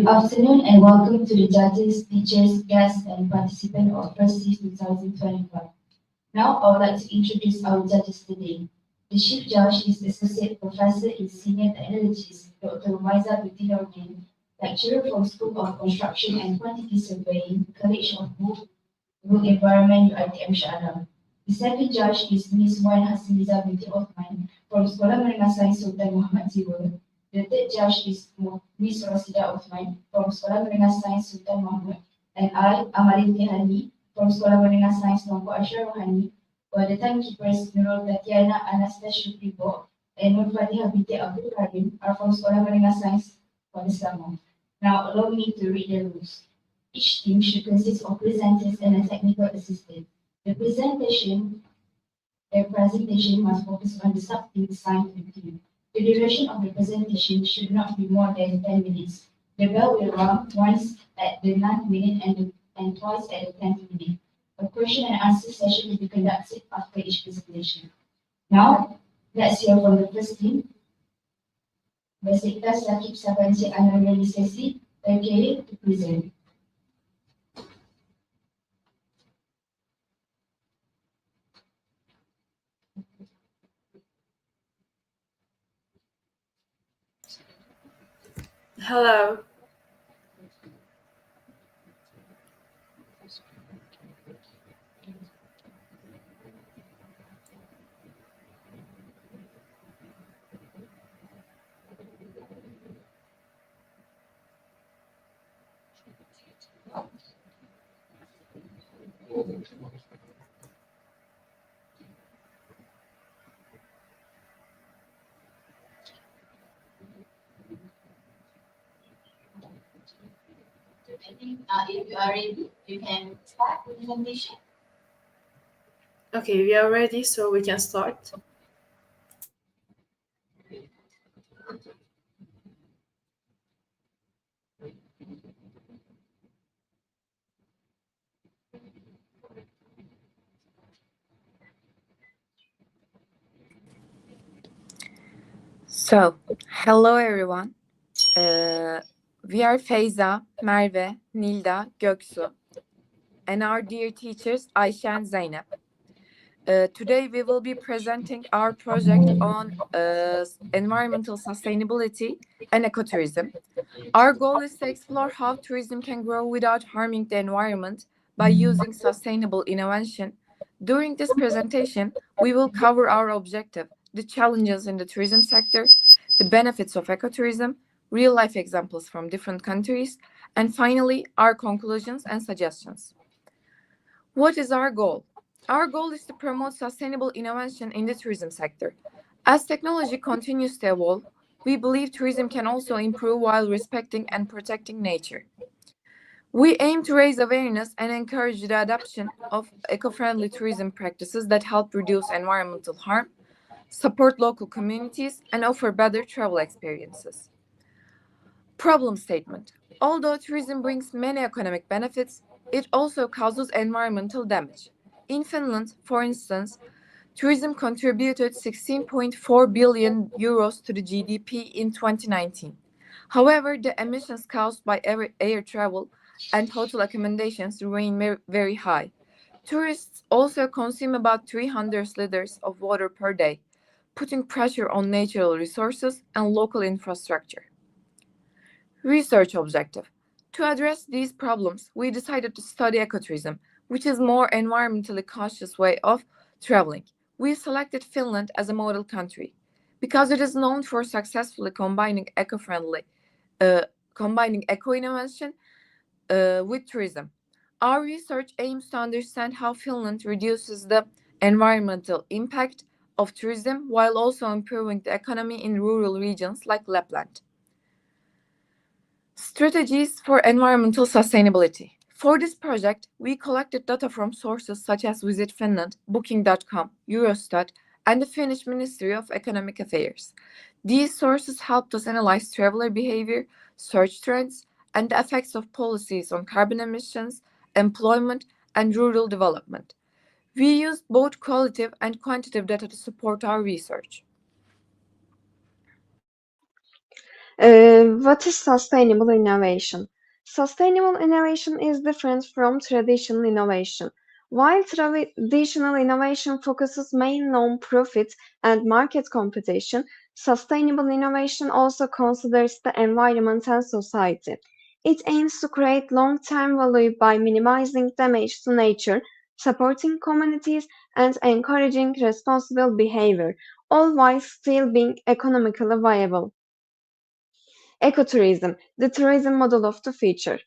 Good afternoon and welcome to the judges, teachers, guests, and participants of Frsis 2025. Now, I would like to introduce our judges today. The Chief Judge is Associate Professor in Senior Technologies, Dr. Maiza Binti, lecturer from School of Construction and Quantity Surveying, College of Rural Environment, UiTM Shah. The second judge is Ms. Wan Hasiniza binti Othman from Sekolah Menengah Sains Sultan Muhammad Ziwa. The third judge is Ms. Rosida Othman from Sekolah Menengah Sains Sultan Muhammad, and I, Amalin Tehani, from Sekolah Menengah Sains Tengku Ashraf Rohani, while the timekeepers Nurul Tatiana Anastasia Pribo and Nur Fatihah binti Abdul Karim are from Sekolah Menengah Sains Berasrama. Now, allow me to read the rules. Each team should consist of presenters and a technical assistant. The presentation must focus on the sub-theme assigned to the team. The duration of the presentation should not be more than 10 minutes. The bell will rung once at the 9th minute and and twice at the 10th minute. A question and answer session will be conducted after each presentation. Now, let's hear from the first team. Beşiktaş, Sakıp, Sabancı, Anadolu, Lisesi, TURKIYE to present. Hello. I think if you are ready, you can start the presentation. Okay, we are ready, so we can start. So, hello everyone. We are Feyza, Merve, Nilda, Göksu, and our dear teachers Ayşe and Zeynep. Today we will be presenting our project on environmental sustainability and ecotourism. Our goal is to explore how tourism can grow without harming the environment by using sustainable innovation. During this presentation, we will cover our objective, the challenges in the tourism sector, the benefits of ecotourism, real-life examples from different countries, and finally, our conclusions and suggestions. What is our goal? Our goal is to promote sustainable innovation in the tourism sector. As technology continues to evolve, we believe tourism can also improve while respecting and protecting nature. We aim to raise awareness and encourage the adoption of eco-friendly tourism practices that help reduce environmental harm, support local communities, and offer better travel experiences. Problem statement. Although tourism brings many economic benefits, it also causes environmental damage. In Finland, for instance, tourism contributed 16.4 billion euros to the GDP in 2019. However, the emissions caused by air travel and hotel accommodations remain very high. Tourists also consume about 300 liters of water per day, putting pressure on natural resources and local infrastructure. Research objective. To address these problems, we decided to study ecotourism, which is a more environmentally conscious way of traveling. We selected Finland as a model country because it is known for successfully combining eco-innovation with tourism. Our research aims to understand how Finland reduces the environmental impact of tourism while also improving the economy in rural regions like Lapland. Strategies for environmental sustainability. For this project, we collected data from sources such as Visit Finland, Booking.com, Eurostat, and the Finnish Ministry of Economic Affairs. These sources helped us analyze traveler behavior, search trends, and the effects of policies on carbon emissions, employment, and rural development. We used both qualitative and quantitative data to support our research. What is sustainable innovation? Sustainable innovation is different from traditional innovation. While traditional innovation focuses mainly on profit and market competition, sustainable innovation also considers the environment and society. It aims to create long-term value by minimizing damage to nature, supporting communities, and encouraging responsible behavior, all while still being economically viable. Ecotourism, the tourism model of the future.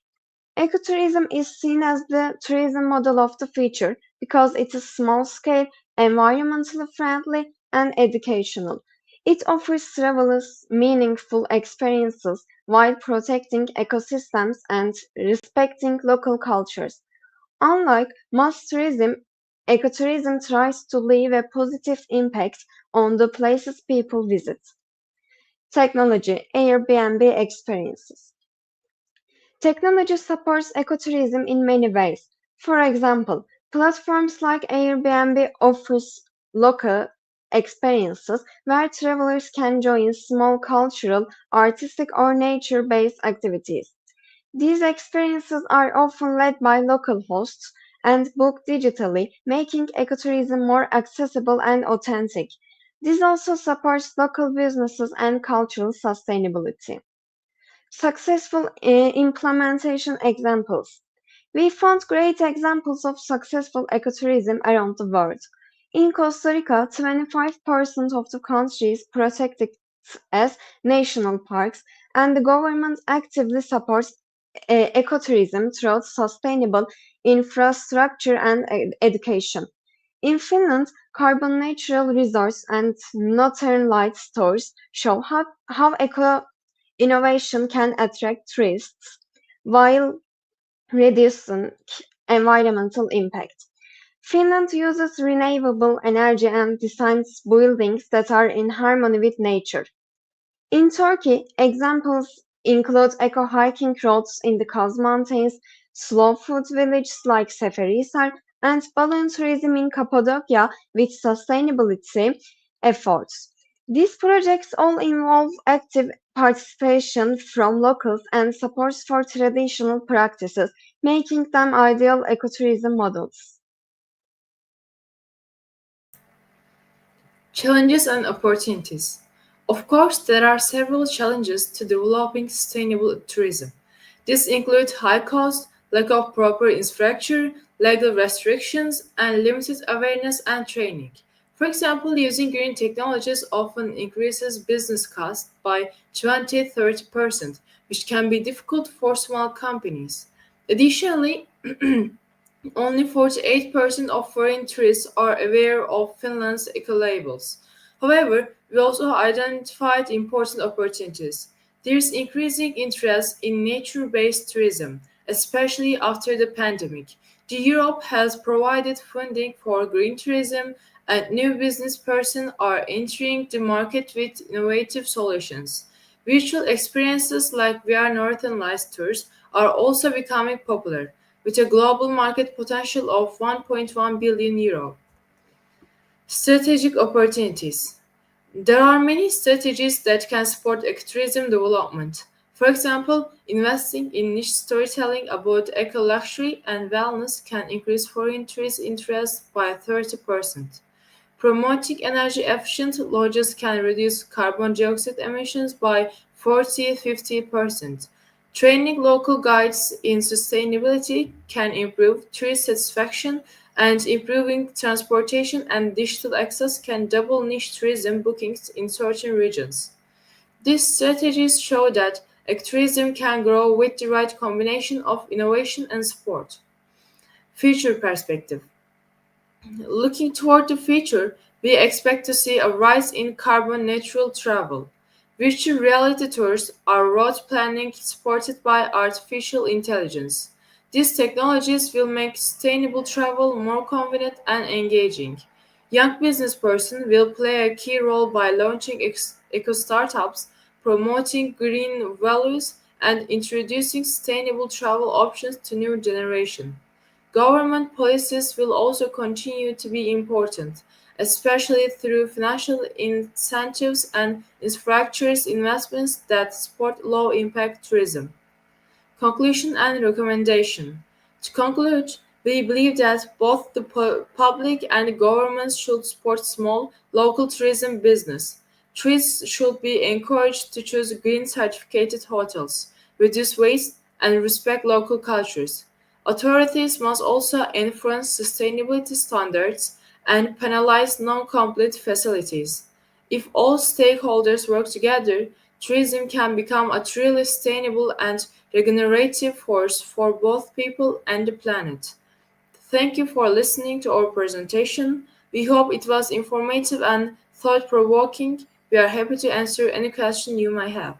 Ecotourism is seen as the tourism model of the future because it is small-scale, environmentally friendly, and educational. It offers travelers meaningful experiences while protecting ecosystems and respecting local cultures. Unlike mass tourism, ecotourism tries to leave a positive impact on the places people visit. Technology, Airbnb experiences. Technology supports ecotourism in many ways. For example, platforms like Airbnb offers local experiences where travelers can join small cultural, artistic, or nature-based activities. These experiences are often led by local hosts and booked digitally, making ecotourism more accessible and authentic. This also supports local businesses and cultural sustainability. Successful implementation examples. We found great examples of successful ecotourism around the world. In Costa Rica, 25% of the country is protected as national parks, and the government actively supports ecotourism through sustainable infrastructure and education. In Finland, carbon neutral resorts and northern light stores show how eco innovation can attract tourists while reducing environmental impact. Finland uses renewable energy and designs buildings that are in harmony with nature. In Turkey, examples include eco-hiking routes in the Kaz Mountains, slow food villages like Seferihisar, and balloon tourism in Cappadocia with sustainability efforts. These projects all involve active participation from locals and support for traditional practices, making them ideal ecotourism models. Challenges and opportunities. Of course, there are several challenges to developing sustainable tourism. These include high cost, lack of proper infrastructure, legal restrictions, and limited awareness and training. For example, using green technologies often increases business costs by 20-30%, which can be difficult for small companies. Additionally, only 48% of foreign tourists are aware of Finland's eco-labels. However, we also identified important opportunities. There is increasing interest in nature-based tourism, especially after the pandemic. Europe has provided funding for green tourism, and new business persons are entering the market with innovative solutions. Virtual experiences like VR Northern Lights tours are also becoming popular, with a global market potential of 1.1 billion euro. Strategic opportunities. There are many strategies that can support ecotourism development. For example, investing in niche storytelling about eco-luxury and wellness can increase foreign tourist interest by 30%. Promoting energy-efficient lodges can reduce carbon dioxide emissions by 40-50%. Training local guides in sustainability can improve tourist satisfaction, and improving transportation and digital access can double niche tourism bookings in certain regions. These strategies show that ecotourism can grow with the right combination of innovation and support. Future perspective. Looking toward the future, we expect to see a rise in carbon neutral travel. Virtual reality tours are road planning supported by artificial intelligence. These technologies will make sustainable travel more convenient and engaging. Young business persons will play a key role by launching eco startups, promoting green values, and introducing sustainable travel options to new generation. Government policies will also continue to be important, especially through financial incentives and infrastructure investments that support low-impact tourism. Conclusion and recommendation. To conclude, we believe that both the public and governments should support small, local tourism business. Tourists should be encouraged to choose green certificated hotels, reduce waste, and respect local cultures. Authorities must also enforce sustainability standards and penalize non-complete facilities. If all stakeholders work together, tourism can become a truly sustainable and regenerative force for both people and the planet. Thank you for listening to our presentation. We hope it was informative and thought-provoking. We are happy to answer any question you might have.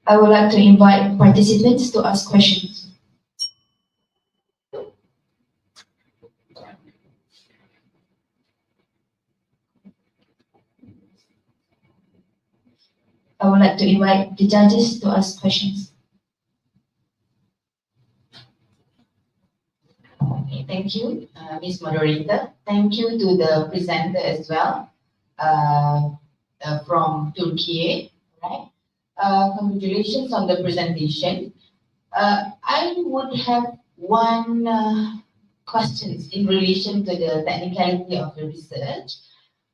I would like to invite participants to ask questions. I would like to invite the judges to ask questions. Okay, thank you, Ms. Moderator. Thank you to the presenter as well from Turkey, right? Congratulations on the presentation. I would have one question in relation to the technicality of the research.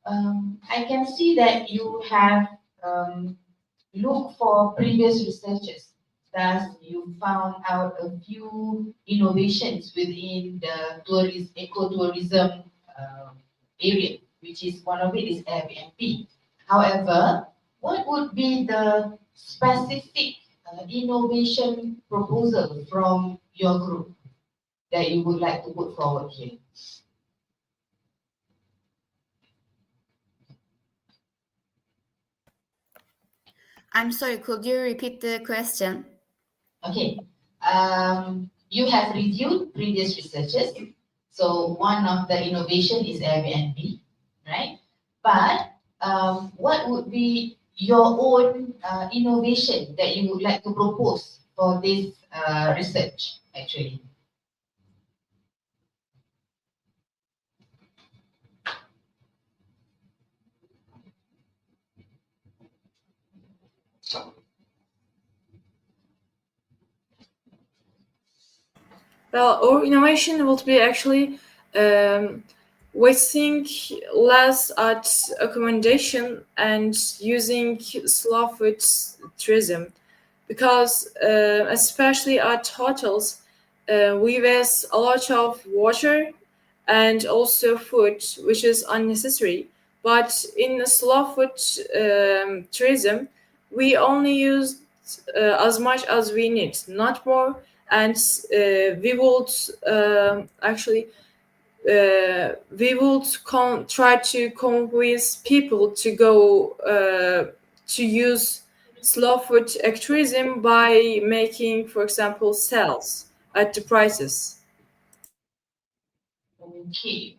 I can see that you have looked for previous researchers. Thus, you found out a few innovations within the ecotourism area, which is one of it is Airbnb. However, what would be the specific innovation proposal from your group that you would like to put forward here? I'm sorry, could you repeat the question? Okay. You have reviewed previous researches. So one of the innovation is Airbnb, right? But what would be your own innovation that you would like to propose for this research, actually? Well, our innovation would be actually wasting less at accommodation and using slow food tourism, because especially at hotels, we waste a lot of water and also food, which is unnecessary. But in the slow food tourism, we only use as much as we need, not more, and we would actually we would try to convince people to go to use slow food tourism by making, for example, sales at the prices. Okay.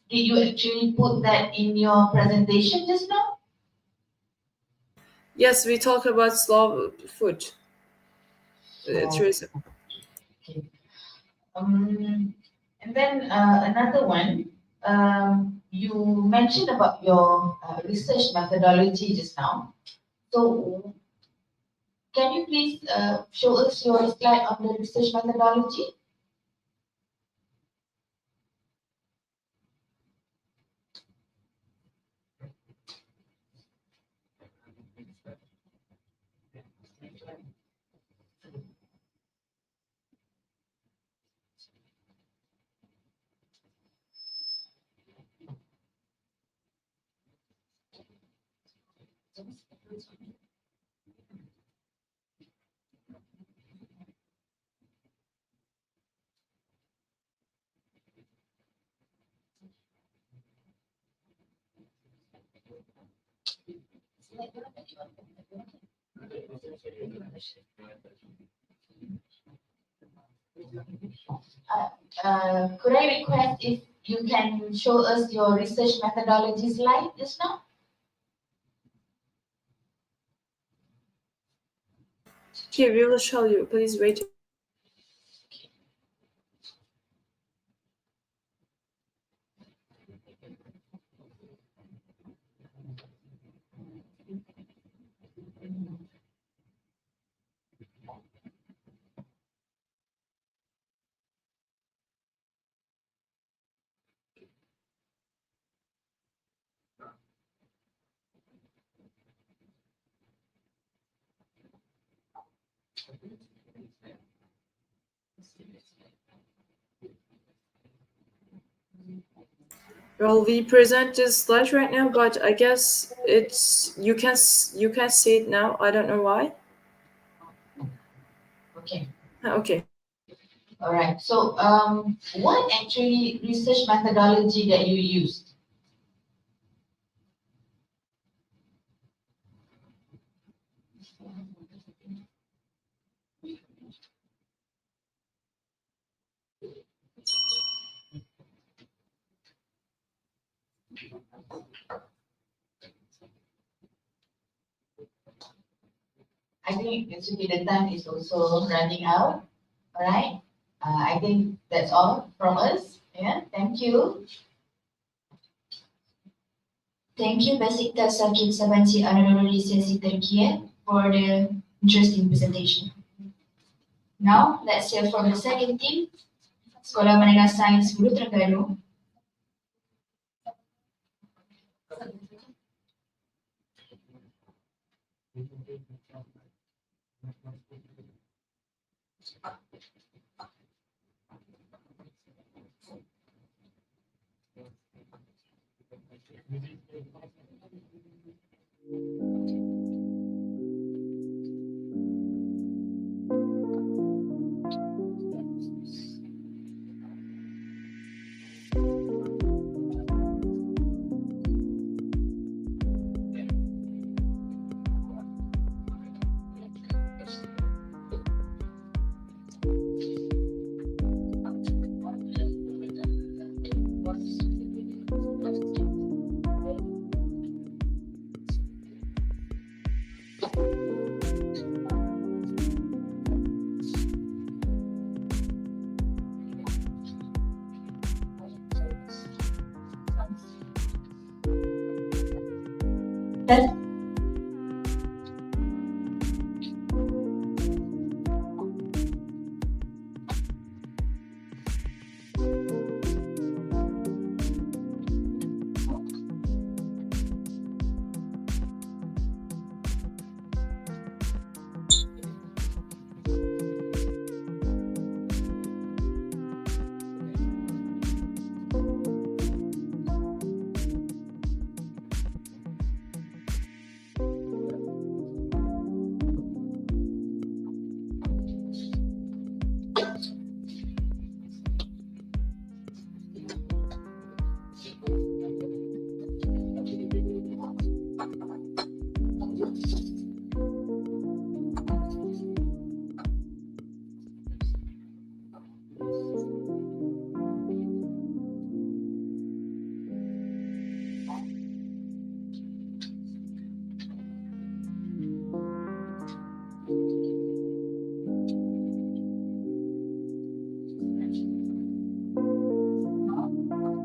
Did you actually put that in your presentation just now? Yes, we talk about slow food tourism. Okay. And then another one, you mentioned about your research methodology just now. So can you please show us your slide on the research methodology? Could I request if you can show us your research methodology slide just now? Here, we will show you. Please wait. Well, we present this slide right now, but I guess it's you can see it now. I don't know why. Okay. Okay. All right. So what actually research methodology that you used? think actually the time is also running out. All right. I think that's all from us. Yeah. Thank you. Thank you, Beşiktaş, Sakıp, Sabancı, Anadolu, Lisesi, TURKIYE for the interesting presentation. Now, let's hear from the second team, Sekolah Menengah Sains Hulu Terengganu.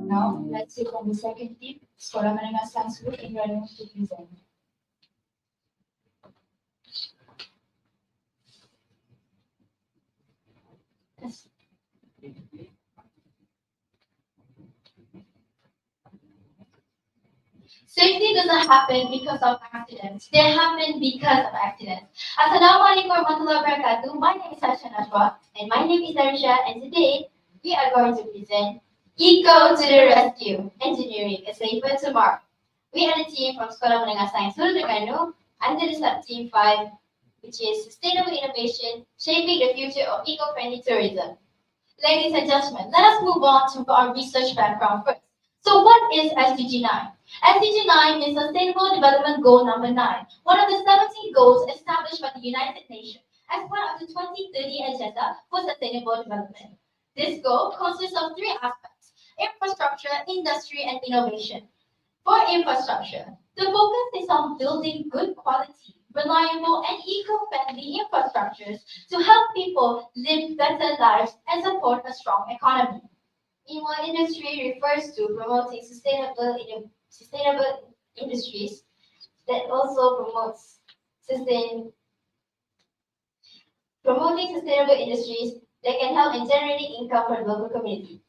Now, let's hear from the second team, Sekolah Menengah Sains Hulu Terengganu to present. Yes. Safety doesn't happen because of accidents. They happen because of accidents. Assalamualaikum warahmatullahi wabarakatuh. My name is Sasha Nashwa and my name is Darisha, and today we are going to present Eco to the Rescue, Engineering a Safer Tomorrow. We are the team from Sekolah Menengah Sains Hulu Terengganu under the sub-team 5, which is Sustainable Innovation, Shaping the Future of Eco-Friendly Tourism. Ladies and gentlemen, let us move on to our research background first. So what is SDG 9? SDG 9 is Sustainable Development Goal number 9, one of the 17 goals established by the United Nations as part of the 2030 Agenda for Sustainable Development. This goal consists of 3 aspects: infrastructure, industry, and innovation. For infrastructure, the focus is on building good quality, reliable, and eco-friendly infrastructures to help people live better lives and support a strong economy. Meanwhile, industry refers to promoting sustainable industries that also promoting sustainable industries that can help in generating income for the local community.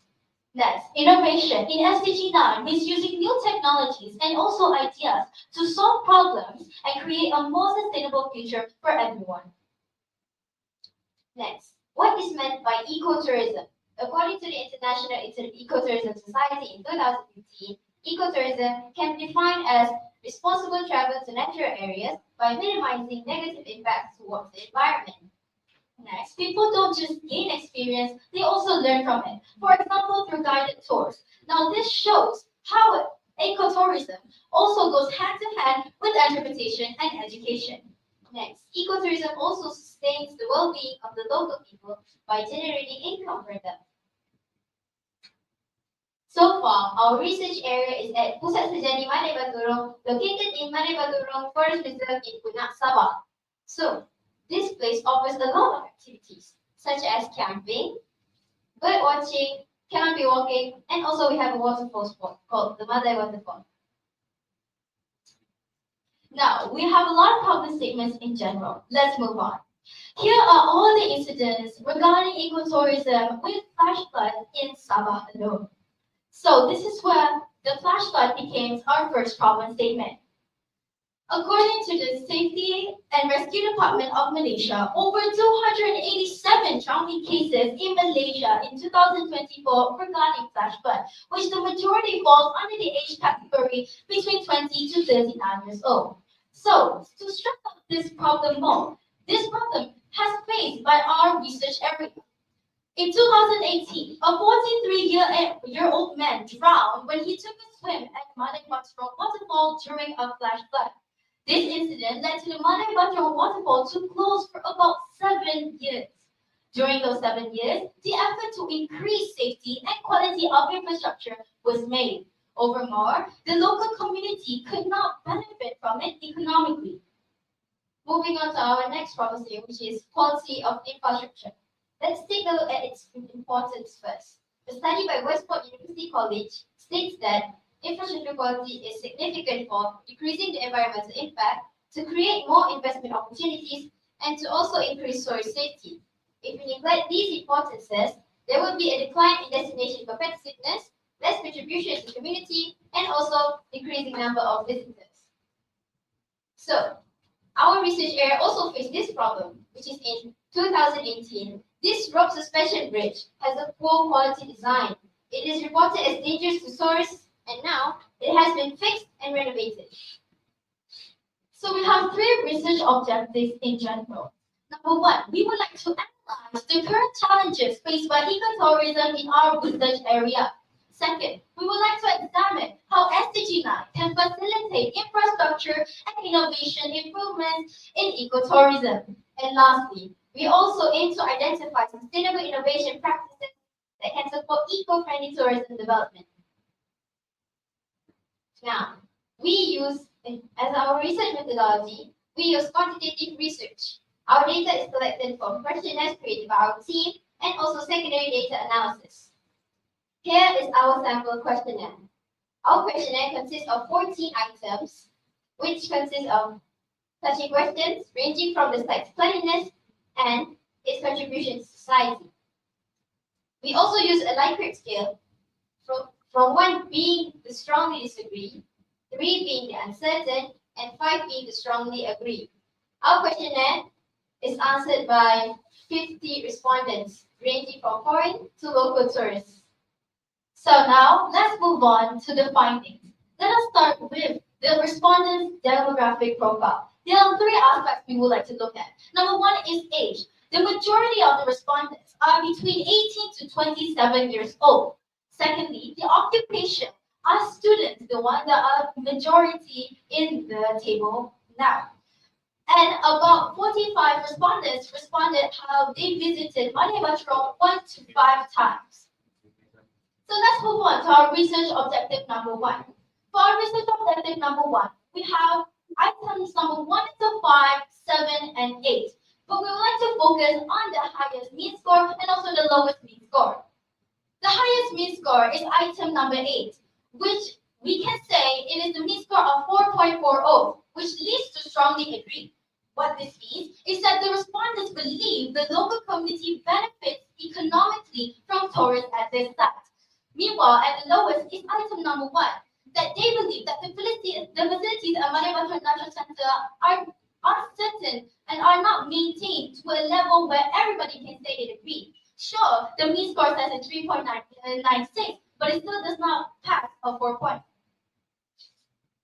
Next, innovation. In SDG 9 is using new technologies and also ideas to solve problems and create a more sustainable future for everyone. Next, what is meant by ecotourism? According to the International Ecotourism Society in 2015, ecotourism can be defined as responsible travel to natural areas by minimizing negative impacts towards the environment. Next, people don't just gain experience, they also learn from it. For example, through guided tours. Now, this shows how ecotourism also goes hand in hand with interpretation and education. Next, ecotourism also sustains the well-being of the local people by generating income for them. So far, our research area is at Pusat Sejani Mane Baturong, located in Mane Baturong Forest Reserve in Punak, Sabah. So, This place offers a lot of activities, such as camping, bird watching, canopy walking, and also we have a waterfall spot called the Madai Waterfall. Now, we have a lot of problem statements in general. Let's move on. Here are all the incidents regarding ecotourism with flash flood in Sabah alone. So this is where the flash flood becomes our first problem statement. According to the Safety and Rescue Department of Malaysia, over 287 drowning cases in Malaysia in 2024 regarding flash flood, which the majority falls under the age category between 20 to 39 years old. So, to stress out this problem more, this problem has faced by our research area. In 2018, a 43-year-old man drowned when he took a swim at Menengah waterfall during a flash flood. This incident led to the Menengah waterfall to close for about 7 years. During those 7 years, the effort to increase safety and quality of infrastructure was made. Overmore, the local community could not benefit from it economically. Moving on to our next policy, which is quality of infrastructure. Let's take a look at its importance first. A study by Westport University College states that infrastructure quality is significant for decreasing the environmental impact, to create more investment opportunities, and to also increase soil safety. If we neglect these importances, there will be a decline in destination competitiveness, less contribution to the community, and also decreasing number of visitors. So, our research area also faced this problem, which is in 2018. This rope suspension bridge has a poor quality design. It is reported as dangerous to tourists, and now it has been fixed and renovated. So we have 3 research objectives in general. Number 1, we would like to analyze the current challenges faced by ecotourism in our research area. Second, we would like to examine how SDG 9 can facilitate infrastructure and innovation improvements in ecotourism. And lastly, we also aim to identify sustainable innovation practices that can support eco-friendly tourism development. Now, we use, as our research methodology, we use quantitative research. Our data is collected from questionnaires created by our team and also secondary data analysis. Here is our sample questionnaire. Our questionnaire consists of 14 items, which consist of touching questions ranging from the site's cleanliness and its contribution to society. We also use a Likert scale from 1 being the strongly disagree, 3 being the uncertain, and 5 being the strongly agree. Our questionnaire is answered by 50 respondents, ranging from foreign to local tourists. So now, let's move on to the findings. Let us start with the respondents' demographic profile. There are 3 aspects we would like to look at. Number 1 is age. The majority of the respondents are between 18 to 27 years old. Secondly, the occupation are students, the ones that are majority in the table now. And about 45 respondents responded how they visited Menengah 1 to 5 times. So let's move on to our research objective number 1. For our research objective number 1, we have items number 1 to 5, 7, and 8. But we would like to focus on the highest mean score and also the lowest mean score. The highest mean score is item number 8, which we can say it is the mean score of 4.40, which leads to strongly agree. What this means is that the respondents believe the local community benefits economically from tourists at their site. Meanwhile, at the lowest is item number 1, that they believe that the facilities at Menengah Natural Center are uncertain and are not maintained to a level where everybody can say they agree. Sure, the mean score says a 3.96, but it still does not pass a 4 point.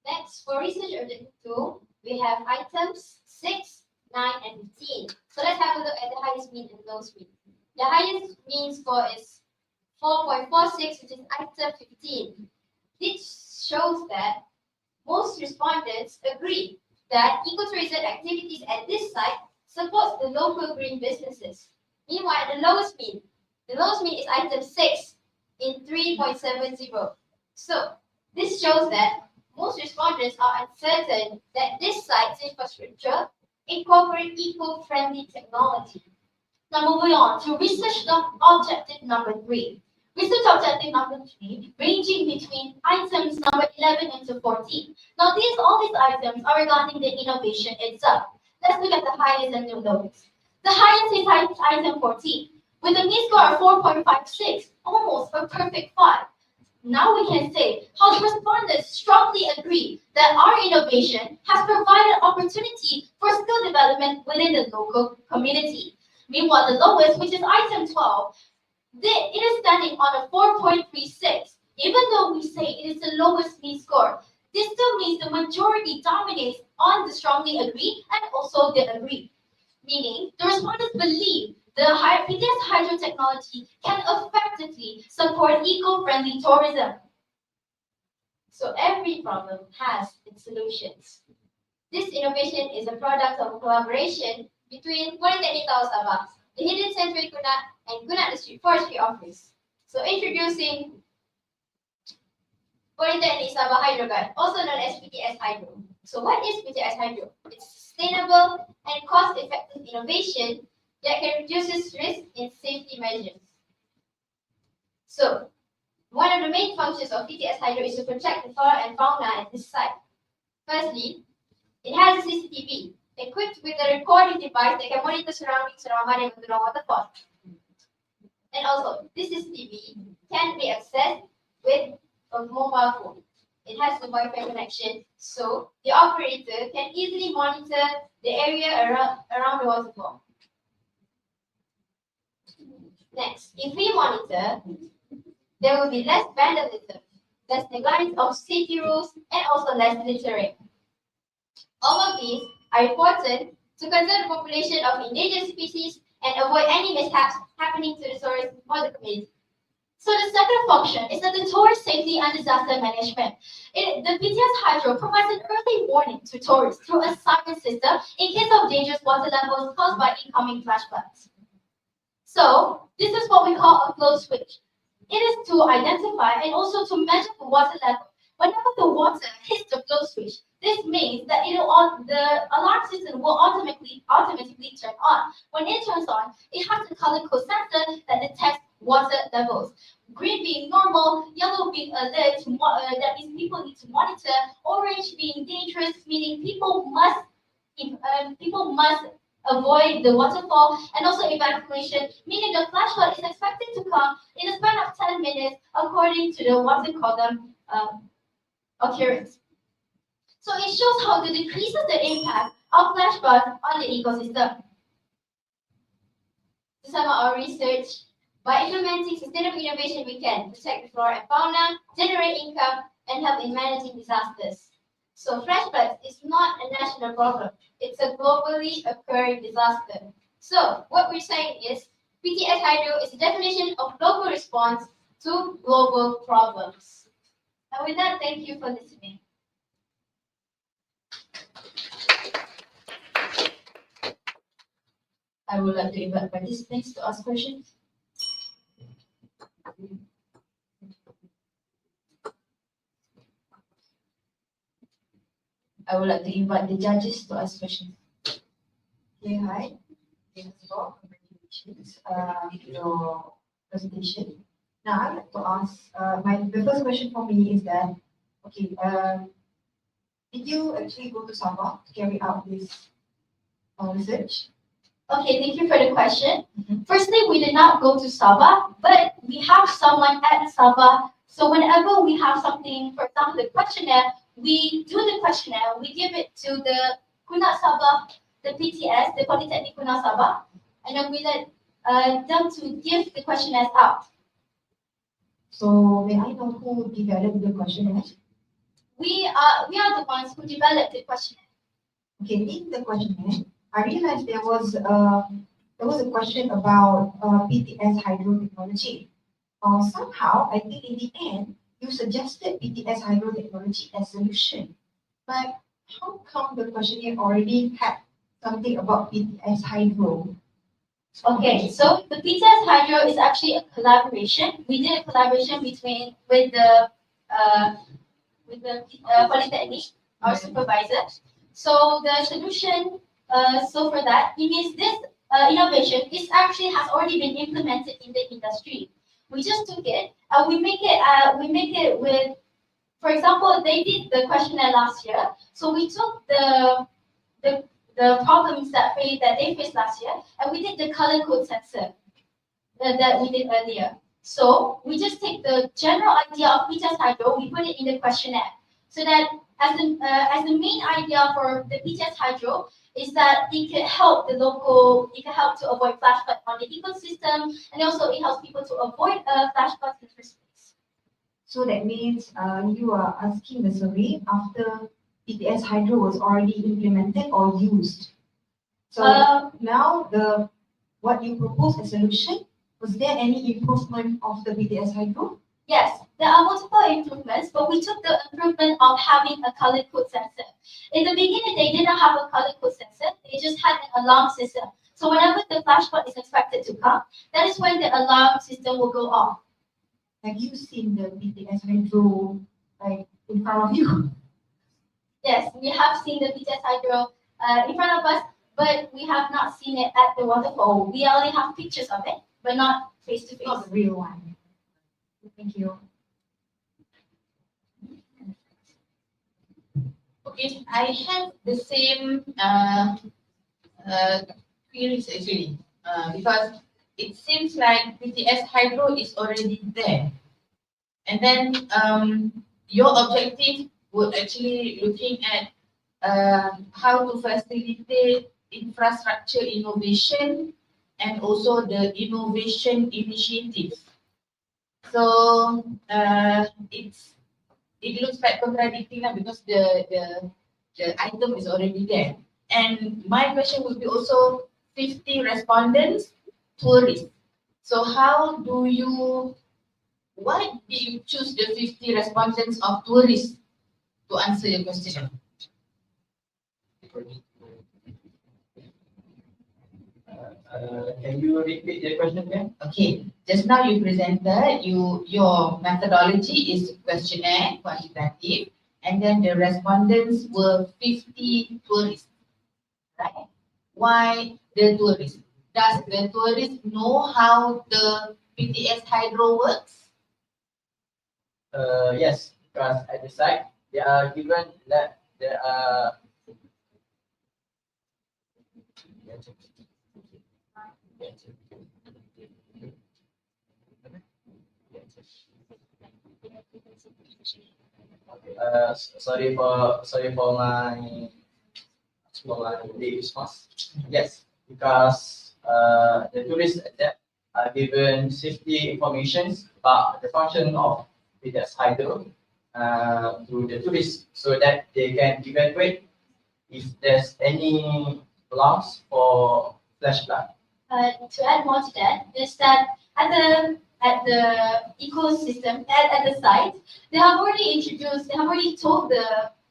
Next, for research objective 2, we have items 6, 9, and 15. So let's have a look at the highest mean and lowest mean. The highest mean score is 4.46, which is item 15. This shows that most respondents agree that ecotourism activities at this site supports the local green businesses. Meanwhile, the lowest mean is item 6 in 3.70. So this shows that most respondents are uncertain that this site's infrastructure incorporate eco-friendly technology. Now moving on to research objective number 3. Research objective number 3, ranging between items number 11 and 14. Now all these items are regarding the innovation itself. Let's look at the highest and the lowest. The highest is item 14, with a mean score of 4.56, almost a perfect 5. Now we can say how the respondents strongly agree that our innovation has provided opportunity for skill development within the local community. Meanwhile, the lowest, which is item 12, it is standing on a 4.36. Even though we say it is the lowest mean score, this still means the majority dominates on the strongly agree and also the agree. Meaning, the respondents believe the PTS hydro technology can effectively support eco-friendly tourism. So every problem has its solutions. This innovation is a product of a collaboration between Polytechnic Sabah, the Hidden Century Guna, and Guna District Forestry Office. So introducing Polytechnic Sabah Hydro Guard, also known as PTS Hydro. So what is PTS Hydro? It's sustainable and cost-effective innovation that can reduce risk and safety measures. So one of the main functions of PTS Hydro is to protect the flora and fauna at this site. Firstly, it has a CCTV equipped with a recording device that can monitor surroundings around Mah Meri waterfall. And also, this CCTV can be accessed with a mobile phone. It has a Wi-Fi connection, so the operator can easily monitor the area around the waterfall. Next, if we monitor, there will be less vandalism, less neglect of safety rules, and also less littering. All of these are important to conserve the population of endangered species and avoid any mishaps happening to the tourists or the community. So the second function is that the tourist safety and disaster management. The PTS Hydro provides an early warning to tourists through a siren system in case of dangerous water levels caused by incoming flash floods. So this is what we call a flow switch. It is to identify and also to measure the water level. Whenever the water hits the flow switch, this means that the alarm system will automatically turn on. When it turns on, it has a color code sensor that detects water levels. Green being normal, yellow being alert, that means people need to monitor, orange being dangerous, meaning people must avoid the waterfall, and also evacuation, meaning the flash flood is expected to come in a span of 10 minutes according to the water column occurrence. So it shows how it decreases the impact of flash floods on the ecosystem. To sum up our research, by implementing sustainable innovation, we can protect the flora and fauna, generate income, and help in managing disasters. So flash floods is not a national problem. It's a globally occurring disaster. So what we're saying is PTS Hydro is a definition of local response to global problems. And with that, thank you for listening. I would like to invite participants to ask questions. I would like to invite the judges to ask questions. Okay, hi. Thanks for congratulations your presentation. Now I'd like to ask, the first question for me is that, okay, did you actually go to Sabah to carry out this research? Okay, thank you for the question. Firstly, we did not go to Sabah, but we have someone at Sabah. So whenever we have something, for example, the questionnaire, we do the questionnaire, we give it to the Kuna Sabah, the PTS, the Polytechnic Kuna Sabah, and then we let them to give the questionnaires out. So may I know who developed the questionnaire? We are the ones who developed the questionnaire. Okay, in the questionnaire, I realized there was a question about PTS hydro technology. Somehow, I think in the end, you suggested PTS hydro technology as solution. But how come the questionnaire already had something about PTS hydro? Okay, so the PTS Hydro is actually a collaboration. We did a collaboration with the Polytechnic, our supervisor. So the solution So for that, it means this innovation is actually has already been implemented in the industry. We just took it and we make it with, for example, they did the questionnaire last year. So we took the problems that they faced last year, and we did the color code sensor that we did earlier. So we just take the general idea of PTS hydro, we put it in the questionnaire, so that as the main idea for the PTS hydro is that it can help to avoid flash flood on the ecosystem, and also it helps people to avoid flash floods in the first place. So that means you are asking the survey after PTS hydro was already implemented or used. So now what you propose as solution, was there any improvement of the PTS hydro? Yes, there are multiple improvements, but we took the improvement of having a color code sensor. In the beginning, they didn't have a color code sensor. They just had an alarm system. So whenever the flash flood is expected to come, that is when the alarm system will go off. Have you seen the PTS hydro like in front of you? Yes, we have seen the PTS hydro in front of us, but we have not seen it at the waterfall. We only have pictures of it, but not face to face. Not the real one. Thank you. Okay, I have the same queries actually, because it seems like PTS hydro is already there, and then your objective would actually looking at how to facilitate infrastructure innovation and also the innovation initiatives. So it looks like contradicting now because the item is already there. And my question would be also 50 respondents, tourists. So why did you choose the 50 respondents of tourists to answer your question? Can you repeat the question again? Okay, just now you presented your methodology is questionnaire, quantitative, and then the respondents were 50 tourists, right? Why the tourists? Does the tourists know how the PTS hydro works? Yes, because at the site they are given that there are sorry for my late response. Yes, because the tourists that are given safety information about the function of PTS hydro to the tourists so that they can evaluate if there's any alarms for flash flood. To add more to that is that at the ecosystem at the site, they have already told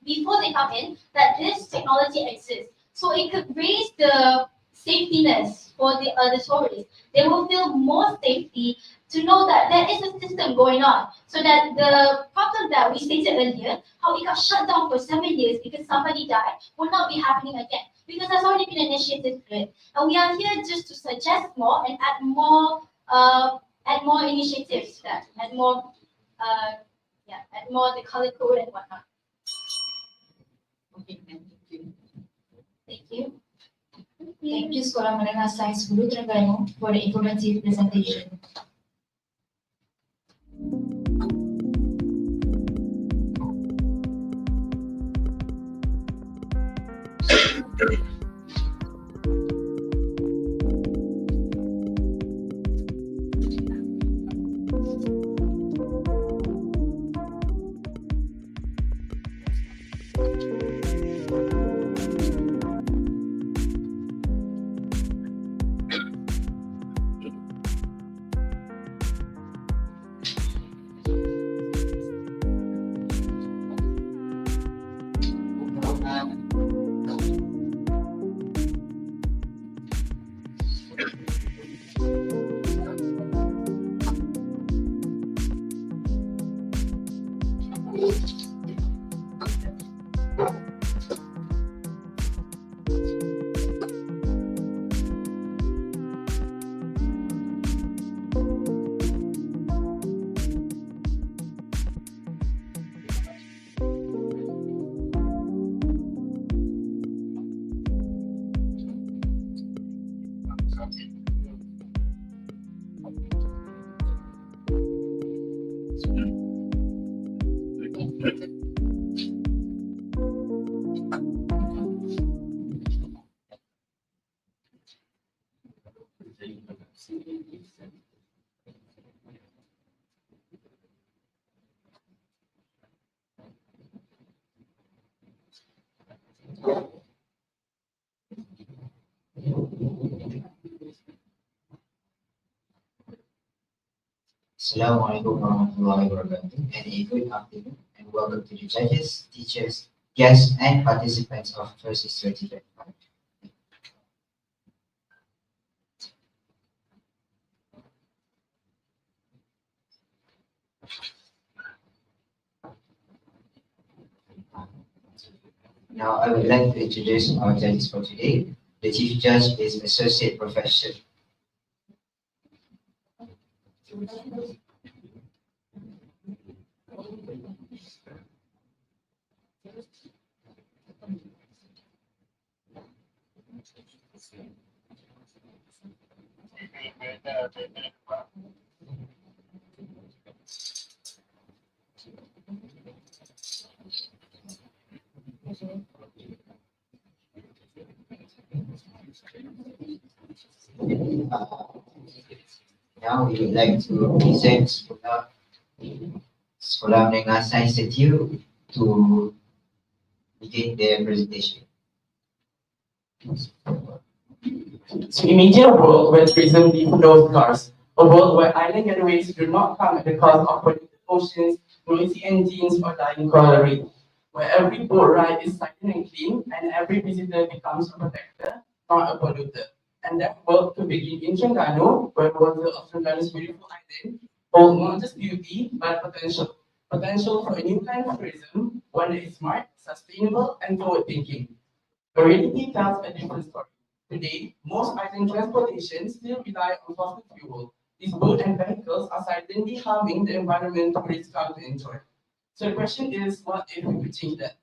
before they come in that this technology exists. So it could raise the safetiness for the tourists. They will feel more safety to know that there is a system going on, so that the problem that we stated earlier, how it got shut down for 7 years because somebody died, will not be happening again, because there's already been initiatives to it. And we are here just to suggest more and add more initiatives to that, add more the color code and whatnot. Okay, thank you. Thank you. Thank you, Sekolah Menengah Sains Hulu Terengganu, for the informative presentation. Assalamualaikum warahmatullahi wabarakatuh, and a good afternoon, and welcome to the judges, teachers, guests, and participants of Frsis 2025. Now, I would like to introduce our judges for today. The Chief Judge is Associate Professor. Now we would like to present Sekolah Menengah Sains Setiu to begin their presentation. To imagine a world where tourism leaves no scars, a world where island getaways do not come at the cost of polluted oceans, noisy engines, or dying coral reef, where every boat ride is silent and clean, and every visitor becomes a protector, not a polluter. And that world could begin in Terengganu, where water of Terengganu's beautiful island hold not just beauty, but potential. Potential for a new kind of tourism, one that is smart, sustainable, and forward-thinking. The reality tells a different story. Today, most island transportation still rely on fossil fuel. These boats and vehicles are silently harming the environment tourists come to enjoy. So the question is, what if we could change that?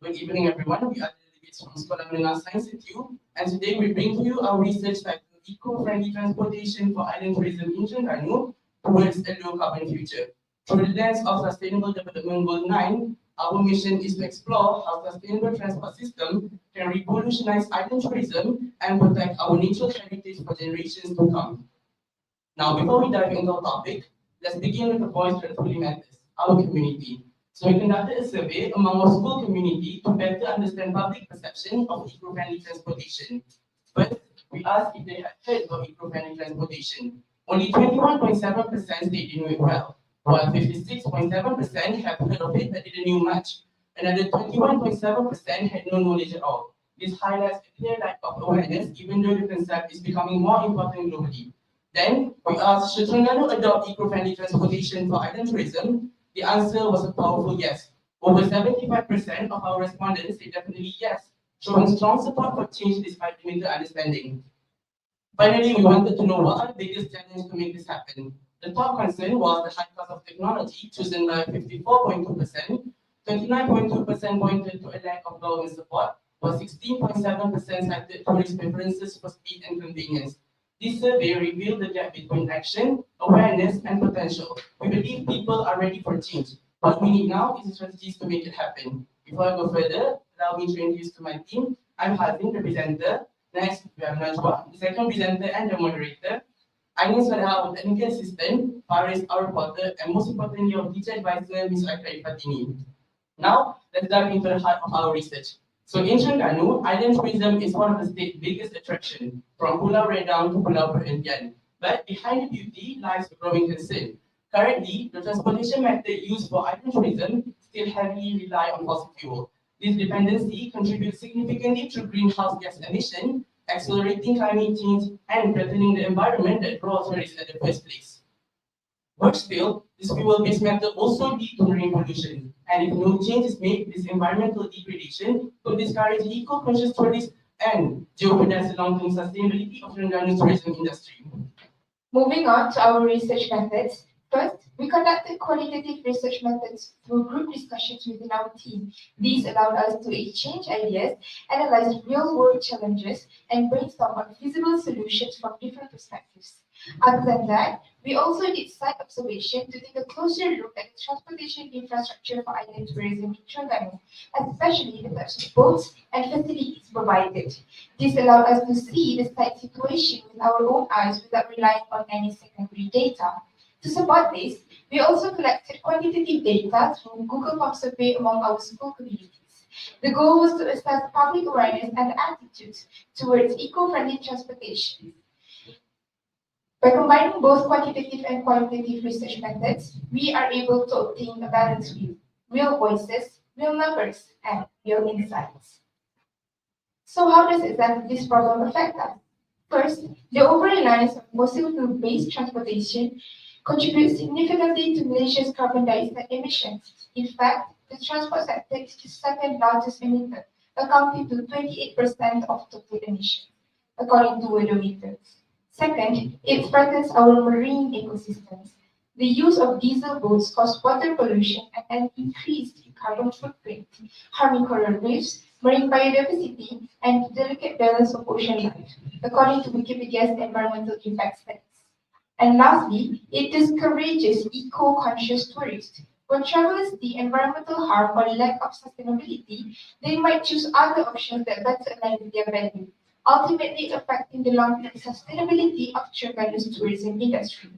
Good evening, everyone. We are delegates from Sekolah Menengah Sains Setiu, and today we bring to you our research titled Eco-Friendly Transportation for Island Tourism in Terengganu towards a low-carbon future. Through the lens of Sustainable Development Goal 9, our mission is to explore how sustainable transport system can revolutionize island tourism and protect our natural heritage for generations to come. Now, before we dive into our topic, let's begin with the voice that truly matters, our community. So we conducted a survey among our school community to better understand public perception of eco-friendly transportation. First, we asked if they had heard of eco-friendly transportation. Only 21.7% said they knew it well, while 56.7% have heard of it but didn't know much. Another 21.7% had no knowledge at all. This highlights a clear lack of awareness, even though the concept is becoming more important globally. Then, we asked, should Terengganu adopt eco-friendly transportation for island tourism? The answer was a powerful yes. Over 75% of our respondents said definitely yes, showing strong support for change despite limited understanding. Finally, we wanted to know what are the biggest challenges to make this happen. The top concern was the high cost of technology, chosen by 54.2%, 29.2% pointed to a lack of government support, while 16.7% cited tourist preferences for speed and convenience. This survey revealed the gap between action, awareness, and potential. We believe people are ready for change. What we need now is strategies to make it happen. Before I go further, allow me to introduce to my team. I'm Hazin, the presenter. Next, we have Najwa, the second presenter and the moderator. Ainin Swadha, our technical assistant, Frsis, our reporter, and most importantly, our teacher advisor, Ms. Aika Fatini. Now, let's dive into the heart of our research. So in Terengganu, island tourism is one of the state's biggest attractions, from Pulau Redang to Pulau Perhentian. But behind the beauty lies a growing concern. Currently, the transportation method used for island tourism still heavily rely on fossil fuel. This dependency contributes significantly to greenhouse gas emission, accelerating climate change, and threatening the environment that draws tourists in the first place. Worse still, this fuel-based method also leads to marine pollution, and if no change is made, this environmental degradation could discourage eco-conscious tourists and jeopardize the long-term sustainability of Terengganu's tourism industry. Moving on to our research methods, First, we conducted qualitative research methods through group discussions within our team. These allowed us to exchange ideas, analyze real-world challenges, and brainstorm on feasible solutions from different perspectives. Other than that, we also did site observation to take a closer look at the transportation infrastructure for island tourism in Terengganu, especially the types of boats and facilities provided. This allowed us to see the site situation with our own eyes without relying on any secondary data. To support this, we also collected quantitative data through Google Farm survey among our school communities. The goal was to assess public awareness and attitudes towards eco-friendly transportation. By combining both quantitative and qualitative research methods, we are able to obtain a balanced view, real voices, real numbers, and real insights. So how does this problem affect us? First, the over-reliance on fossil fuel-based transportation contributes significantly to Malaysia's carbon dioxide emissions. In fact, the transport sector is the second largest emitter, accounting to 28% of total emissions, according to Worldometer. Second, it threatens our marine ecosystems. The use of diesel boats causes water pollution and an increased carbon footprint, harming coral reefs, marine biodiversity, and the delicate balance of ocean life, according to Wikipedia's environmental impact studies. And lastly, it discourages eco-conscious tourists. When travelers see environmental harm or lack of sustainability, they might choose other options that better align with their value, ultimately affecting the long-term sustainability of Terengganu's tourism industry.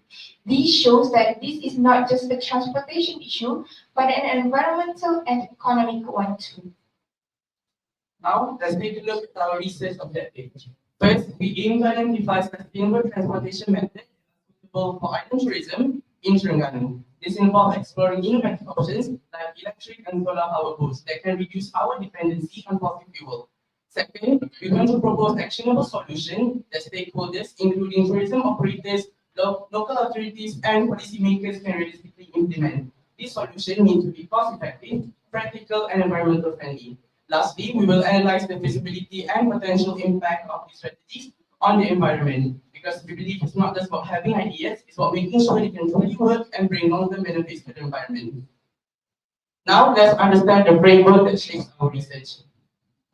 This shows that this is not just a transportation issue, but an environmental and economic one too. Now, let's take a look at our research objectives. First, we aim to identify sustainable transportation methods suitable for island tourism in Terengganu. This involves exploring innovative options like electric and solar power boats that can reduce our dependency on fossil fuel. Second, we want to propose actionable solutions that stakeholders, including tourism operators, local authorities, and policymakers can realistically implement. These solutions need to be cost-effective, practical, and environmental friendly. Lastly, we will analyze the feasibility and potential impact of these strategies on the environment, because we believe it's not just about having ideas, it's about making sure they can truly work and bring long-term benefits to the environment. Now, let's understand the framework that shapes our research.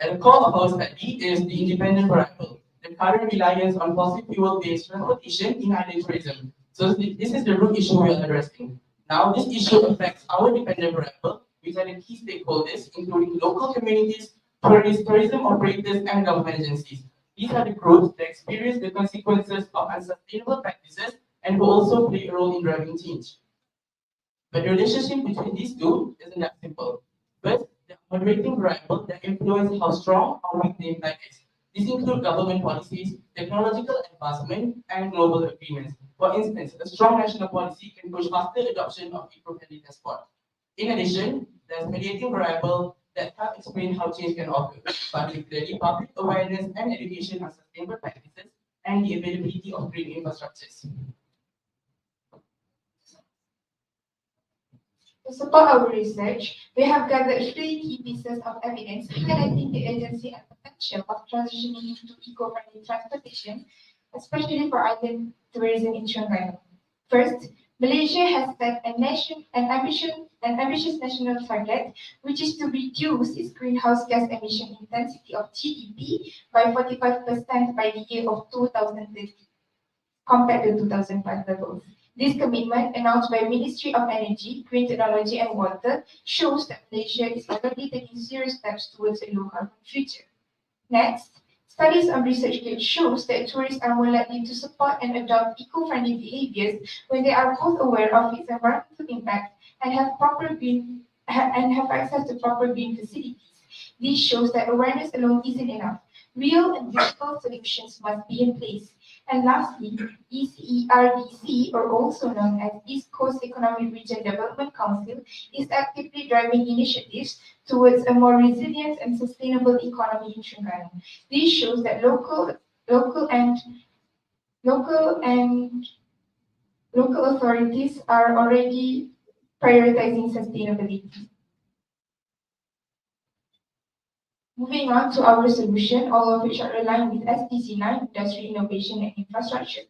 At the core of our study is the independent variable, the current reliance on fossil fuel-based transportation in island tourism. So this is the root issue we are addressing. Now, this issue affects our dependent variable, which are the key stakeholders, including local communities, tourism operators, and government agencies. These are the groups that experience the consequences of unsustainable practices and who also play a role in driving change. But the relationship between these two isn't that simple. First, the moderating variable that influence how strong or weak the impact is. These include government policies, technological advancement, and global agreements. For instance, a strong national policy can push faster adoption of eco-friendly transport. In addition, there's mediating variable that help explain how change can occur, particularly public awareness and education on sustainable practices and the availability of green infrastructures. To support our research, we have gathered 3 key pieces of evidence highlighting the urgency and potential of transitioning to eco-friendly transportation, especially for island tourism in Terengganu. First, Malaysia has set an ambitious national target, which is to reduce its greenhouse gas emission intensity of GDP by 45% by the year of 2030, compared to 2005 levels. This commitment, announced by Ministry of Energy, Green Technology and Water, shows that Malaysia is already taking serious steps towards a low-carbon future. Next, studies on ResearchGate shows that tourists are more likely to support and adopt eco-friendly behaviors when they are both aware of its environmental impact and have access to proper green facilities. This shows that awareness alone isn't enough. Real and visible solutions must be in place. And lastly, ECERDC, or also known as East Coast Economic Region Development Council, is actively driving initiatives towards a more resilient and sustainable economy in Terengganu. This shows that local authorities are already prioritizing sustainability. Moving on to our solution, all of which are aligned with SDG 9, Industry, Innovation and Infrastructure.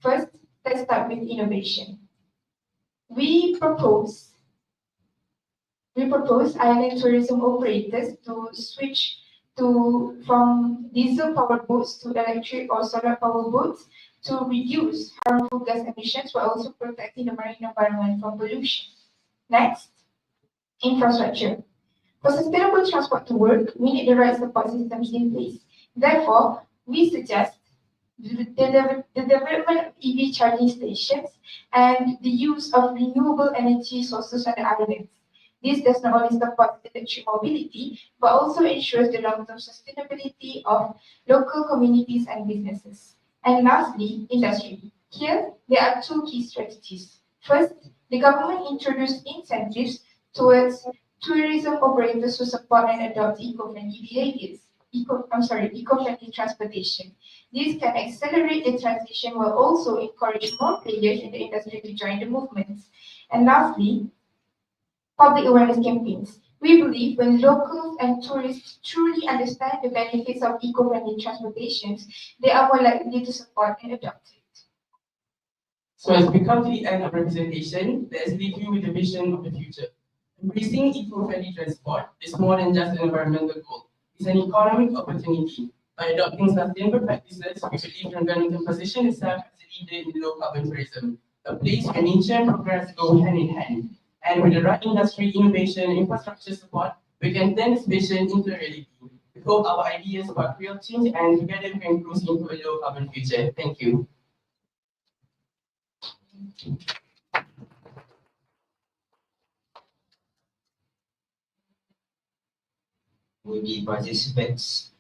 First, let's start with innovation. We propose island tourism operators to switch from diesel powered boats to electric or solar powered boats to reduce harmful gas emissions while also protecting the marine environment from pollution. Next, infrastructure. For sustainable transport to work, we need the right support systems in place. Therefore, we suggest the development of EV charging stations and the use of renewable energy sources on the islands. This does not only support electric mobility, but also ensures the long-term sustainability of local communities and businesses. And lastly, industry. Here, there are two key strategies. First, the government introduced incentives towards tourism operators to support and adopt eco-friendly behaviors. Eco-friendly transportation. This can accelerate the transition while also encourage more players in the industry to join the movement. And lastly, public awareness campaigns. We believe when locals and tourists truly understand the benefits of eco-friendly transportations, they are more likely to support and adopt it. So as we come to the end of representation, let's leave you with the vision of the future. Embracing eco-friendly transport is more than just an environmental goal. It's an economic opportunity. By adopting sustainable practices, we believe Terengganu can position itself as a leader in low-carbon tourism, a place where nature and progress go hand in hand. And with the right industry, innovation, and infrastructure support, we can turn this vision into reality. We hope our ideas spark real change and together we can cruise into a low-carbon future. Thank you. Would the participants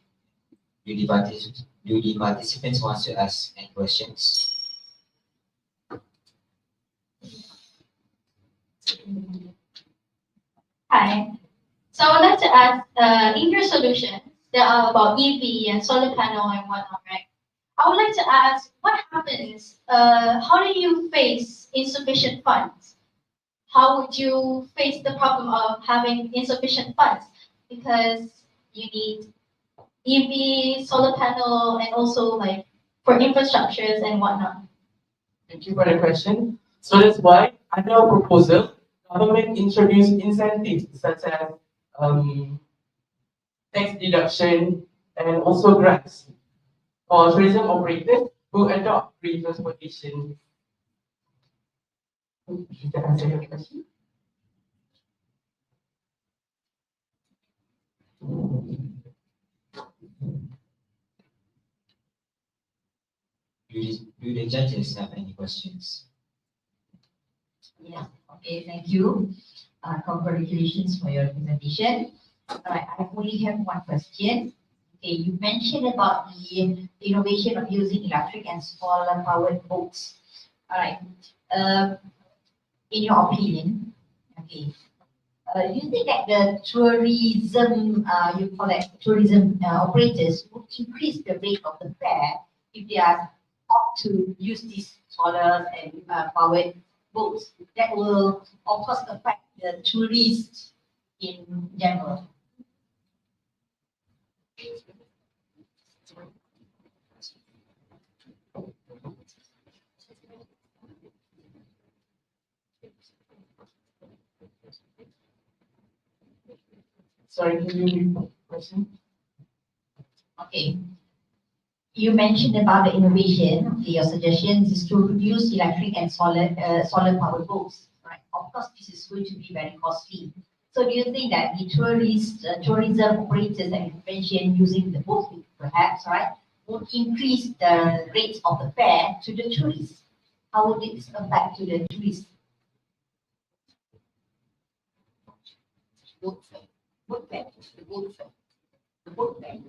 want to ask any questions? Hi. So I would like to ask, in your solutions, there are about EV and solar panel and whatnot, right? I would like to ask, what happens, how do you face insufficient funds? How would you face the problem of having insufficient funds? Because you need EV, solar panel, and also like for infrastructures and whatnot. Thank you for the question. So that's why, under our proposal, government introduced incentives such as tax deduction and also grants for tourism operators who adopt green transportation. Did that answer your question? Do the judges have any questions? Yeah, okay, thank you. Congratulations for your presentation. Alright, I only have one question. Okay, you mentioned about the innovation of using electric and solar powered boats. Alright, in your opinion, okay, do you think that the tourism, tourism operators would increase the rate of the fare if they are opt to use these solar and powered boats? That will, of course, affect the tourists in general. Sorry, can you repeat the question? Okay. You mentioned about the innovation. Okay, your suggestions is to use electric and solar powered boats, right? Of course, this is going to be very costly. So, do you think that the tourism operators that you mentioned using the boats, perhaps, right, would increase the rate of the fare to the tourists? How would it affect to the tourists? Boat fare. Boat fare. The boat fare. The boat fare.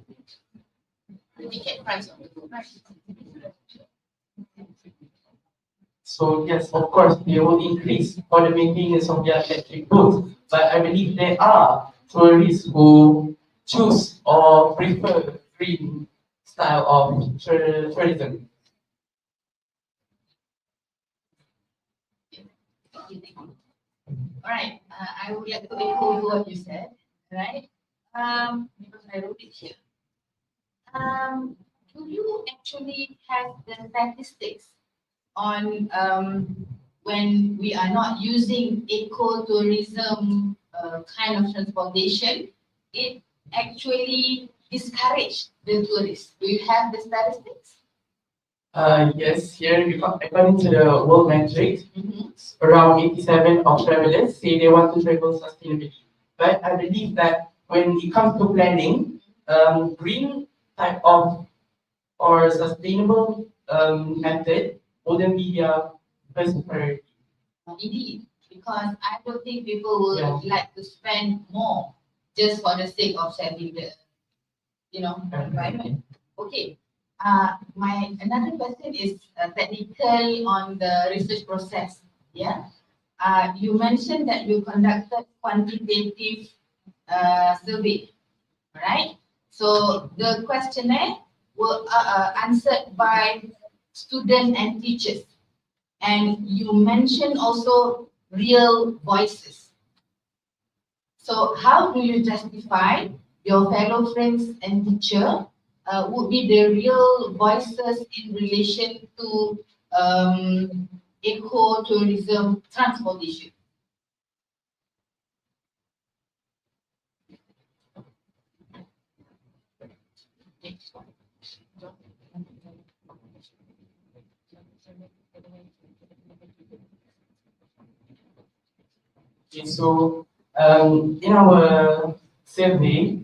The ticket price of the boat. So yes, of course, they will increase for the maintenance of their electric boats. But I believe there are tourists who choose or prefer green style of tourism. All right, I would like to echo what you said, right? Because I wrote it here. Do you actually have the statistics on when we are not using ecotourism kind of transportation, it actually discourage the tourists. Do you have the statistics? Yes, here according to the World Metrics, around 87% of travelers say they want to travel sustainably. But I believe that when it comes to planning, green type of or sustainable method wouldn't be their first priority. Indeed, because I don't think people will like to spend more just for the sake of saving the, environment. Okay. My another question is technical on the research process. Yeah. You mentioned that you conducted quantitative survey, right? So the questionnaire were answered by students and teachers. And you mentioned also real voices. So how do you justify your fellow friends and teacher would be the real voices in relation to ecotourism transportation? Okay, so in our survey,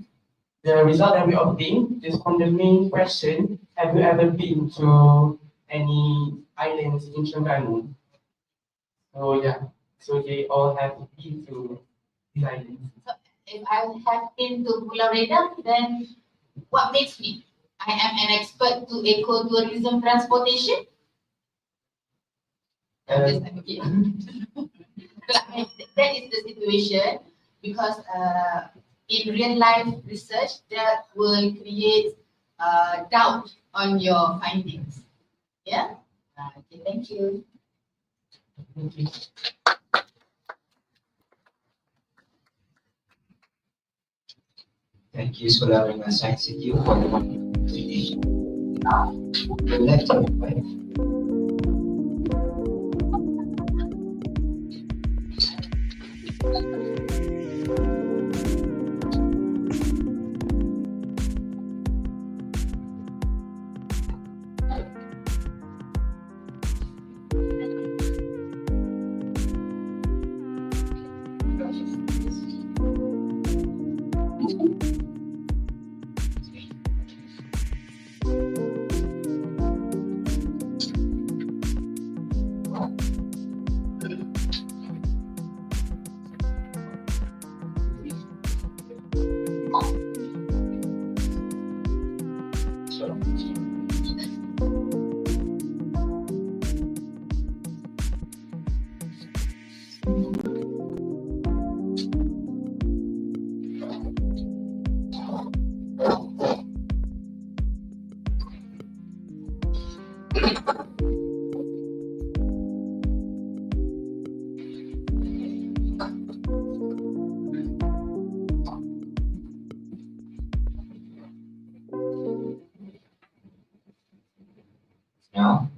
the result that we obtained is from the main question: have you ever been to any islands in Terengganu? So yeah, so they all have been to these islands. So if I have been to Pulau Redang, then what makes me? I am an expert to ecotourism transportation. Okay. That is the situation because in real life research that will create doubt on your findings. Yeah. Okay. Thank you. Thank you. Thank you, Sekolah Menengah Sains Setiu for the presentation. Now, we would like to invite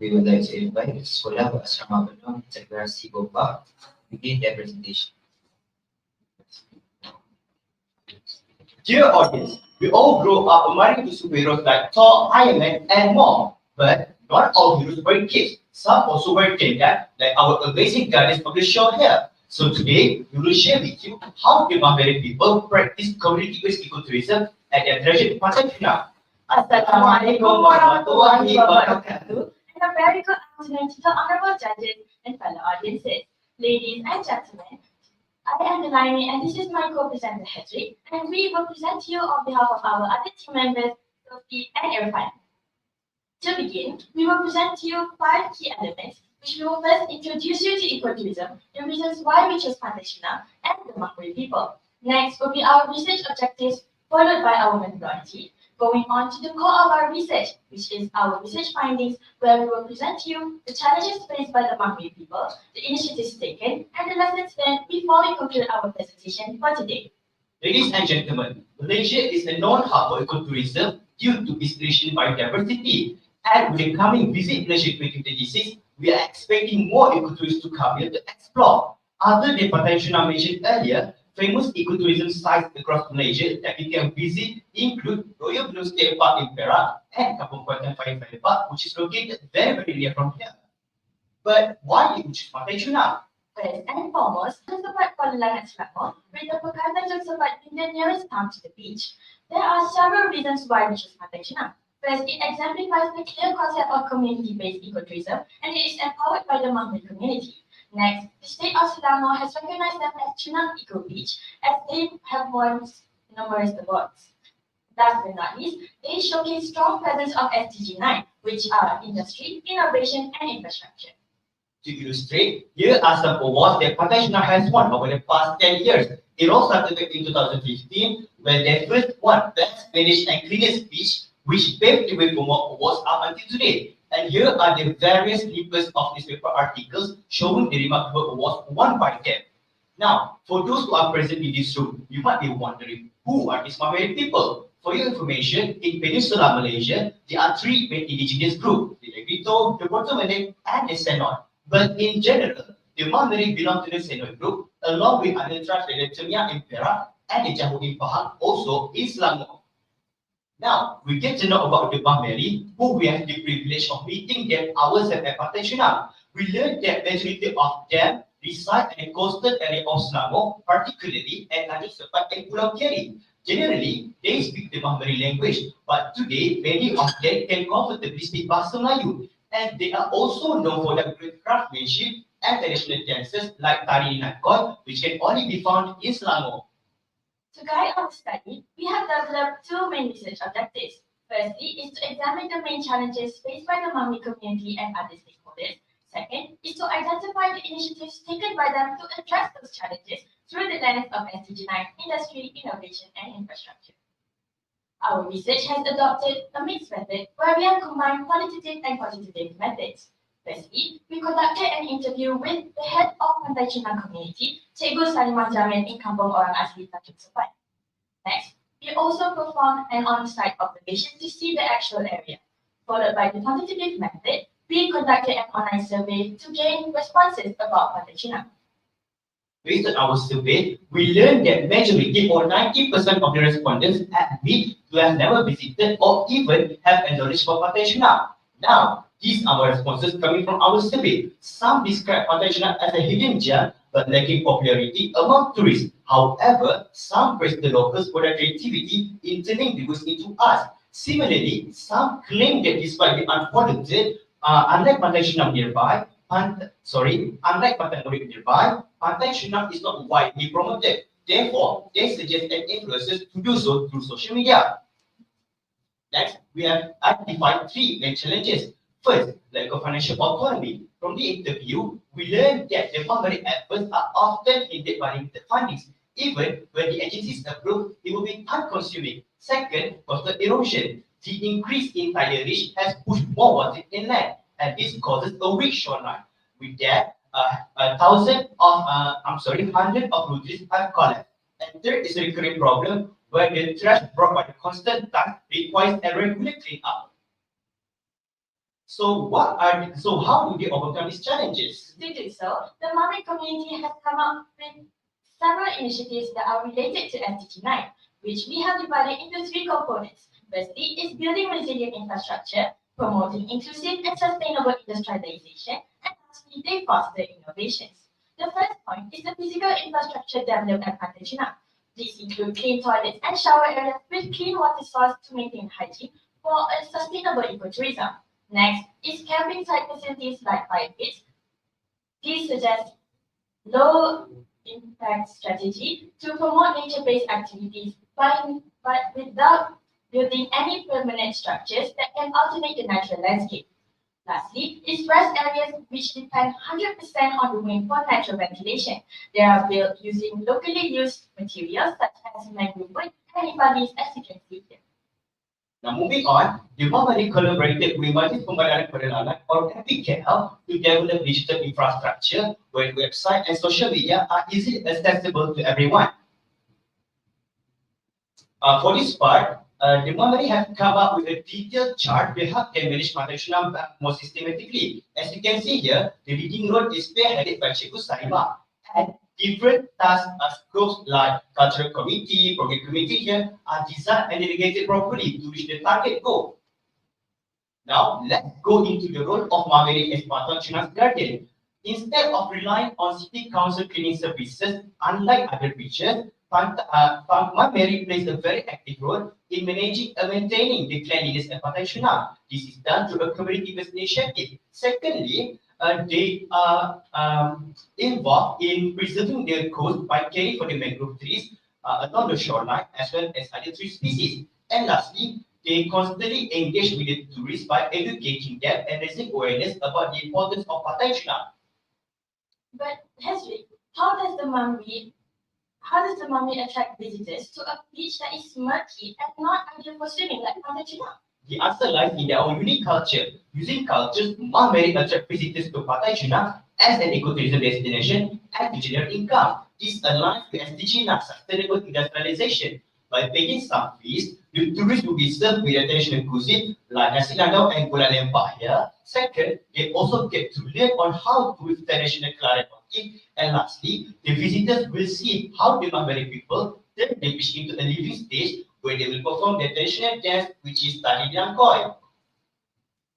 we would like to invite Sekolah Berasrama Penuh Integrasi Gombak to begin their presentation. Dear audience, we all grow up admiring to superheroes like Thor, Iron Man, and more. But not all heroes wear capes. Some also wear Tenga, like our amazing guardians of the show here. So today, we will share with you how the Mah Meri people practice community-based ecotourism at their treasured Pantai Penuh. Assalamualaikum warahmatullahi wabarakatuh. And a very good afternoon to the honorable judges and fellow audiences. Ladies and gentlemen, I am Delaney and this is my co-presenter Hedrick, and we will present to you on behalf of our other team members, Sophie and Irfan. To begin, we will present to you 5 key elements, which we will first introduce you to ecotourism, the reasons why we chose Pantai Penuh and the Mah Meri people. Next will be our research objectives, followed by our methodology. Going on to the core of our research, which is our research findings, where we will present to you the challenges faced by the Mah Meri people, the initiatives taken, and the lessons learned before we conclude our presentation for today. Ladies and gentlemen, Malaysia is a known hub for ecotourism due to its rich biodiversity. And with the coming Visit Malaysia 2026, we are expecting more ecotourists to come here to explore. Other than potential I mentioned earlier, famous ecotourism sites across Malaysia that we can visit include Royal Blue State Park in Perak and Kampung Kuantan Fire Park, which is located very near from here. But why did we choose Pantai Chuna? First and foremost, the tempat Kuala Selangor, with the Pekatan Jogsabat being the nearest town to the beach. There are several reasons why we choose Pantai Chuna. First, it exemplifies the clear concept of community-based ecotourism, and it is empowered by the Mah Meri community. Next, the state of Selangor has recognized them as Chuna Eco Beach, as they have won numerous awards. Last but not least, they showcase strong presence of SDG 9, which are industry, innovation, and infrastructure. To illustrate, here are some awards that Pantai Chuna has won over the past 10 years. It all started back in 2015, where they first won Best Managed and Cleanest Beach, which paved the way for more awards up until today. And here are the various snippets of newspaper articles showing the remarkable awards won by them. Now, for those who are present in this room, you might be wondering, who are these Mah Meri people? For your information, in Peninsular Malaysia, there are three main indigenous groups, the Negrito, the Puerto Malay, and the Senoi. But in general, the Mah Meri belong to the Senoi group, along with other tribes like the Temia in Perak and the Jahu in Pahang, also in Selangor. Now, we get to know about the Mah Meri, who we have the privilege of meeting them ourselves at Pantai Chuna. We learned that majority of them reside in the coastal area of Selangor, particularly at Tanjung Sepat and Pulau Keri. Generally, they speak the Mah Meri language, but today, many of them can comfortably speak Bahasa Melayu. And they are also known for their great craftsmanship and traditional dances like Tari Nakon, which can only be found in Selangor. To guide our study, we have developed two main research objectives. Firstly is to examine the main challenges faced by the Mah Meri community and other stakeholders. Second is to identify the initiatives taken by them to address those challenges through the lens of SDG 9, industry, innovation, and infrastructure. Our research has adopted a mixed method where we have combined qualitative and quantitative methods. Firstly, we conducted an interview with the head of Pantai Chuna community, Cikgu Salimah Jamil in Kampung Orang Asli Tanjung Sepat. Next, we also performed an on-site observation to see the actual area. Followed by the quantitative method, we conducted an online survey to gain responses about Pantai Chuna. Based on our survey, we learned that majority or 90% of the respondents admit to have never visited or even have a knowledge of Pantai Chuna. Now, these are our responses coming from our survey. Some describe Pantai Chuna as a hidden gem but lacking popularity among tourists. However, some praise the locals for their creativity in turning the goods into art. Similarly, some claim that despite the unfounded, unlike Pantai Chuna nearby, unlike Pantai Meri nearby, Pantai Chuna is not widely promoted. Therefore, they suggest an influencers to do so through social media. Next, we have identified three main challenges. First, lack of financial autonomy. From the interview, we learned that the Mah Meri efforts are often hindered by limited fundings. Even when the agencies approve, it will be time-consuming. Second, coastal erosion. The increase in tidal reach has pushed more water inland, and this causes a weak shoreline. With that, hundreds of roads have collapsed. And third is a recurring problem where the trash brought by the constant tide requires a regular cleanup. So how do they overcome these challenges? To do so, the Mah Meri community has come up with several initiatives that are related to SDG 9, which we have divided into three components. Firstly is building resilient infrastructure, promoting inclusive and sustainable industrialization, and lastly, they foster innovations. The first point is the physical infrastructure developed at Pantai Chuna. These include clean toilets and shower areas with clean water source to maintain hygiene for a sustainable ecotourism. Next is camping site facilities like fire pits. These suggest low impact strategy to promote nature-based activities but without building any permanent structures that can alternate the natural landscape. Lastly, is rest areas which depend 100% on the wind for natural ventilation. They are built using locally used materials such as mangrove wood and ipalis, as you can see here. Now moving on, the Mah Meri collaborated with Majlis Pembangunan Perdagangan or MPKL to develop digital infrastructure where website and social media are easily accessible to everyone. For this part, the Mah Meri have come up with a detailed chart to help them manage International more systematically. As you can see here, the leading role is spearheaded by Cikgu Saima, and different tasks as groups like cultural committee, program committee here are designed and delegated properly to reach the target goal. Now, let's go into the role of Mah Meri as Pantai's guardian. Instead of relying on city council cleaning services, unlike other regions, Mah Meri plays a very active role in managing and maintaining the cleanliness at Pantai. This is done through a community-based initiative. Secondly, they are involved in preserving their coast by caring for the mangrove trees along the shoreline as well as other tree species. And lastly, they constantly engage with the tourists by educating them and raising awareness about the importance of Pantai. But Hesri, how does the Mah Meri attract visitors to a beach that is murky and not ideal for swimming like Pantai? The answer lies in their own unique culture. Using cultures, Mah Meri attract visitors to Pantai as an ecotourism destination and to generate income. This aligns with SDG 9 sustainable industrialization. By paying some fees, the tourists will be served with a traditional cuisine like nasi landau and gula lempah here. Second, they also get to learn on how to with traditional karaoke. And lastly, the visitors will see how the Mah Meri people turn the beach into a living stage where they will perform their traditional dance, which is tari langkoi.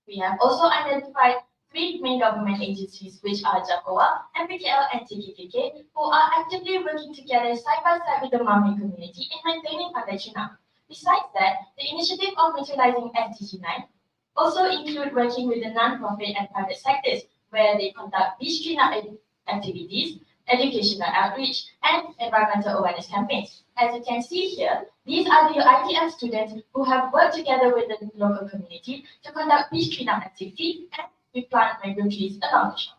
We have also identified 3 main government agencies, which are JAKOA, MPKL, and TKKK, who are actively working together side by side with the Mah Meri community in maintaining Pantai. Besides that, the initiative of materializing SDG 9 also include working with the non-profit and private sectors, where they conduct beach cleanup activities, educational outreach, and environmental awareness campaigns. As you can see here, these are the ITM students who have worked together with the local community to conduct beach cleanup activities and we plant mangrove trees along the shore.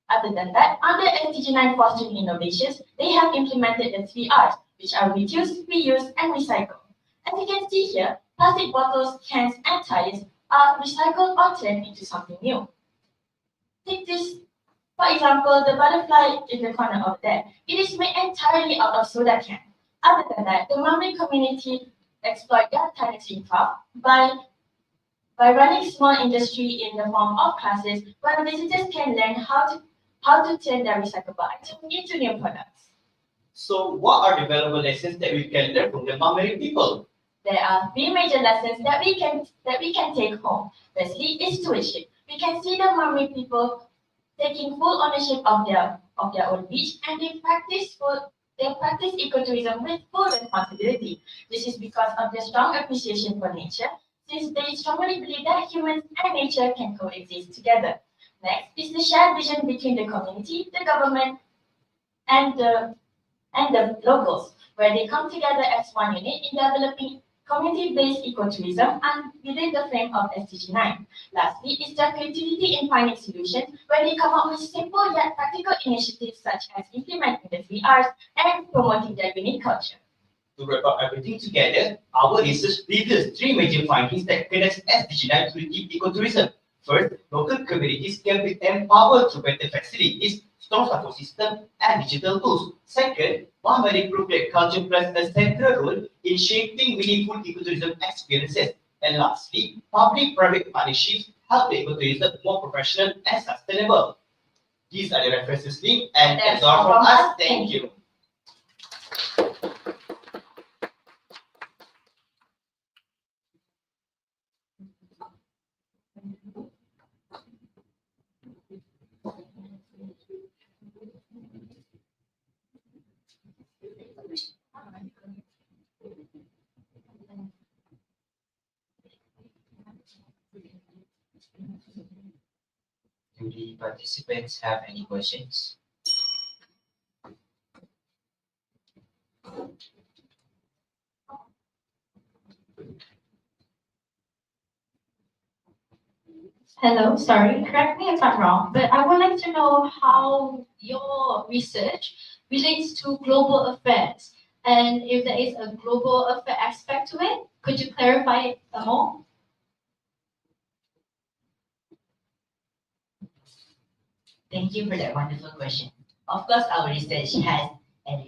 Other than that, under SDG 9 fostering innovations, they have implemented the 3 R's, which are reduce, reuse, and recycle. As you can see here, plastic bottles, cans, and tires are recycled or turned into something new. Take this, for example, the butterfly in the corner of there. It is made entirely out of soda can. Other than that, the Mah Meri community exploit their talents in craft by running small industry in the form of classes where visitors can learn how to turn their recyclable items into new products. So what are the valuable lessons that we can learn from the Mah Meri people? There are 3 major lessons that we can take home. Firstly is stewardship. We can see the Mah Meri people taking full ownership of their own beach, and they practice ecotourism with full responsibility. This is because of their strong appreciation for nature, since they strongly believe that humans and nature can coexist together. Next is the shared vision between the community, the government, and the locals, where they come together as one unit in developing community-based ecotourism and within the frame of SDG 9. Lastly is their creativity in finding solutions, where they come up with simple yet practical initiatives such as implementing the 3 R's and promoting their unique culture. To wrap up everything together, our research reveals 3 major findings that connect SDG 9 to ecotourism. First, local communities can be empowered through better facilities, strong support system, and digital tools. Second, Mah Meri proved that culture plays a central role in shaping meaningful ecotourism experiences. And lastly, public-private partnerships help the ecotourism more professional and sustainable. These are the references linked, and that's all from us. Thank you. Do the participants have any questions? Hello, sorry, correct me if I'm wrong, but I would like to know how your research relates to global affairs, and if there is a global affair aspect to it, could you clarify it more? Thank you for that wonderful question. Of course, our research has a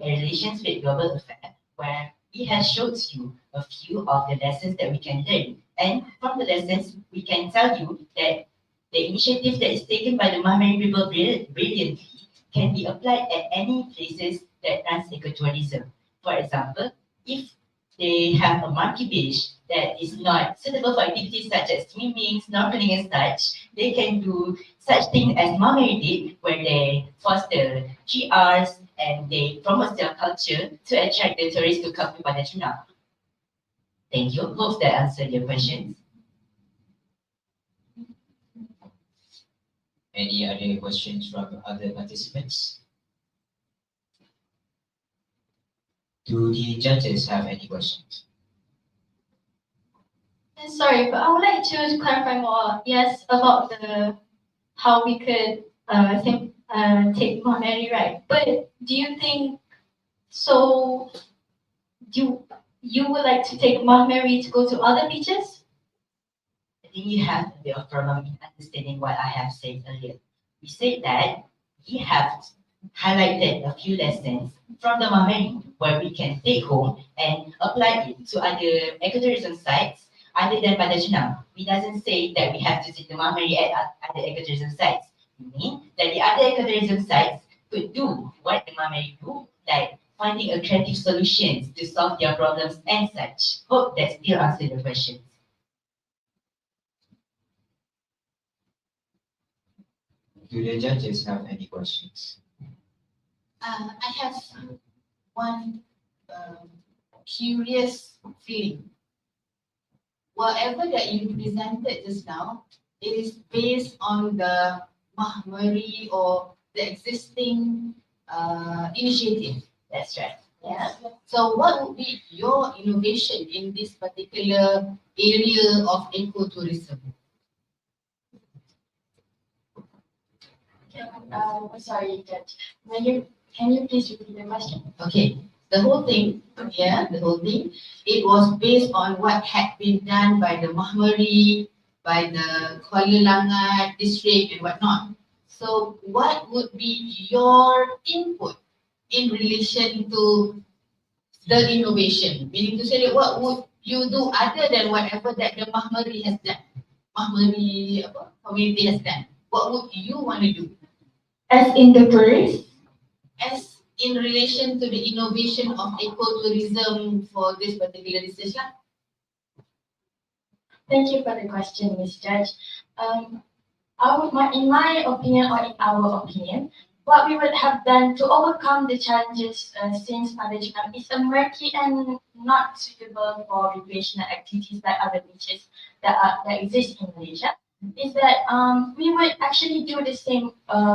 relations with global affairs, where we have showed you a few of the lessons that we can learn. And from the lessons, we can tell you that the initiative that is taken by the Mah Meri people brilliantly can be applied at any places that runs ecotourism. For example, if they have a marquee beach that is not suitable for activities such as swimming, snorkeling and such, they can do such things as Mah Meri did, where they foster GRs and they promote their culture to attract the tourists to come to Pantai. Thank you. Hope that answered your questions. Any other questions from other participants? Do the judges have any questions? Sorry, but I would like to clarify more. Yes, about the how we could take Mah Meri, right? But do you think so? You would like to take Mah Meri to go to other beaches? I think you have a bit of problem in understanding what I have said earlier. We said that we have highlighted a few lessons from the Mah Meri where we can take home and apply it to other ecotourism sites other than Pantai. We doesn't say that we have to take the Mah Meri at other ecotourism sites. We mean that the other ecotourism sites could do what the Mah Meri do, like finding a creative solutions to solve their problems and such. Hope that still answers your questions. Do the judges have any questions? I have one curious feeling. Whatever that you presented just now, it is based on the Mah Meri or the existing initiative. That's right. Yeah. So what would be your innovation in this particular area of ecotourism? Sorry, Judge. Can you please repeat the question? Okay. The whole thing, it was based on what had been done by the Mah Meri, by the Kuala Langat district and whatnot. So what would be your input in relation to the innovation? Meaning to say that what would you do other than whatever that the Mah Meri has done? Mah Meri community has done. What would you want to do? As in the tourist? As in relation to the innovation of ecotourism for this particular research? Thank you for the question, Ms. Judge. In my opinion, or in our opinion, what we would have done to overcome the challenges since Pantai is a murky and not suitable for recreational activities like other beaches that exist in Malaysia, is that we would actually do the same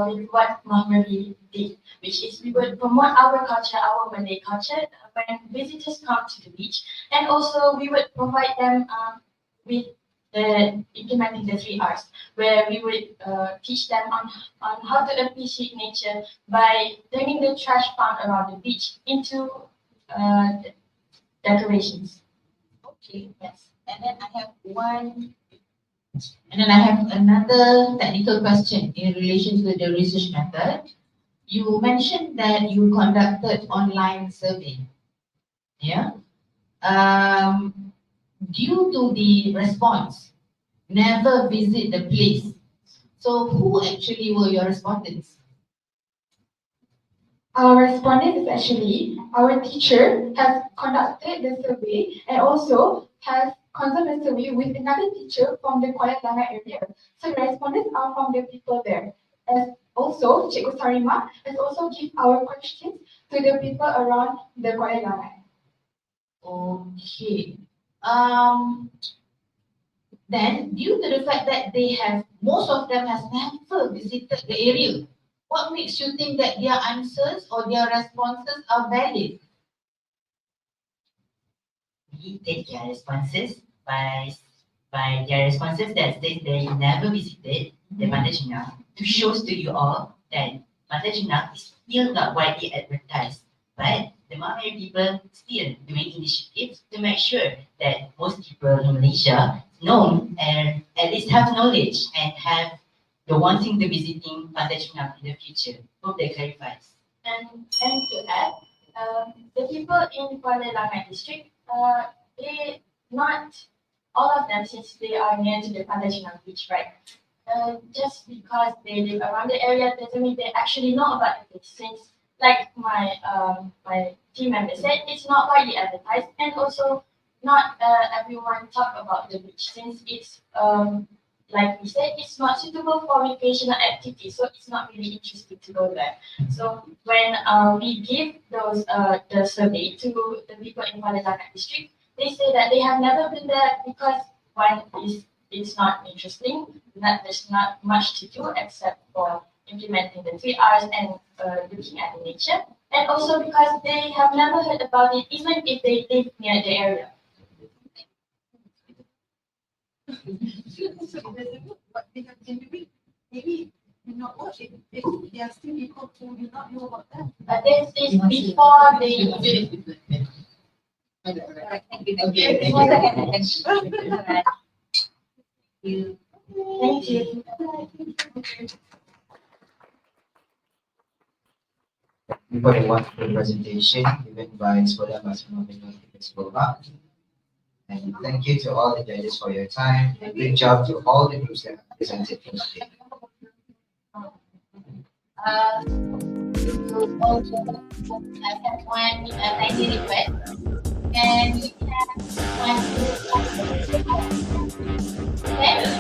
with what Mah Meri did, which is we would promote our culture, our Malay culture, when visitors come to the beach, and also we would provide them with implementing the 3 Rs, where we would teach them on how to appreciate nature by turning the trash found around the beach into decorations. Okay, yes. And then I have another technical question in relation to the research method. You mentioned that you conducted online survey. Yeah. Due to the response, never visit the place. So who actually were your respondents? Our respondent is actually our teacher has conducted the survey and also has conducted the survey with another teacher from the Kuala Langat area. So the respondents are from the people there. As also, Cikgu Sarima has also given our questions to the people around the Kuala Langat. Okay. Then, due to the fact that most of them has never visited the area, what makes you think that their answers or their responses are valid? We take their responses by their responses that state they never visited the Pantai to show to you all that Pantai is still not widely advertised, but the Mah Meri people still doing initiatives to make sure that most people in Malaysia know and at least have knowledge and have the wanting to visiting Pantai in the future. Hope that clarifies. And to add, The people in Kuala Langat district, they not all of them, since they are near to the PANTAI beach, right? Just because they live around the area doesn't mean they actually know about the beach. Since, like my team member said, it's not widely advertised, and also not everyone talk about the beach, since it's like we said, it's not suitable for recreational activities, so it's not really interesting to go there. So when we give those the survey to the people in Kuala Langat district, they say that they have never been there because one is it's not interesting, there's not much to do except for implementing the 3 Rs and looking at the nature, and also because they have never heard about it, even if they live near the area. What they have been doing, maybe you not watch it. There are still people who do not know about that. This is before they. Thank you. Before I want the presentation given by Sekolah Berasrama Sekolah. And thank you to all the judges for your time. And good job to all the groups that presented today. Also, I have one tiny request. Can we have one? Okay.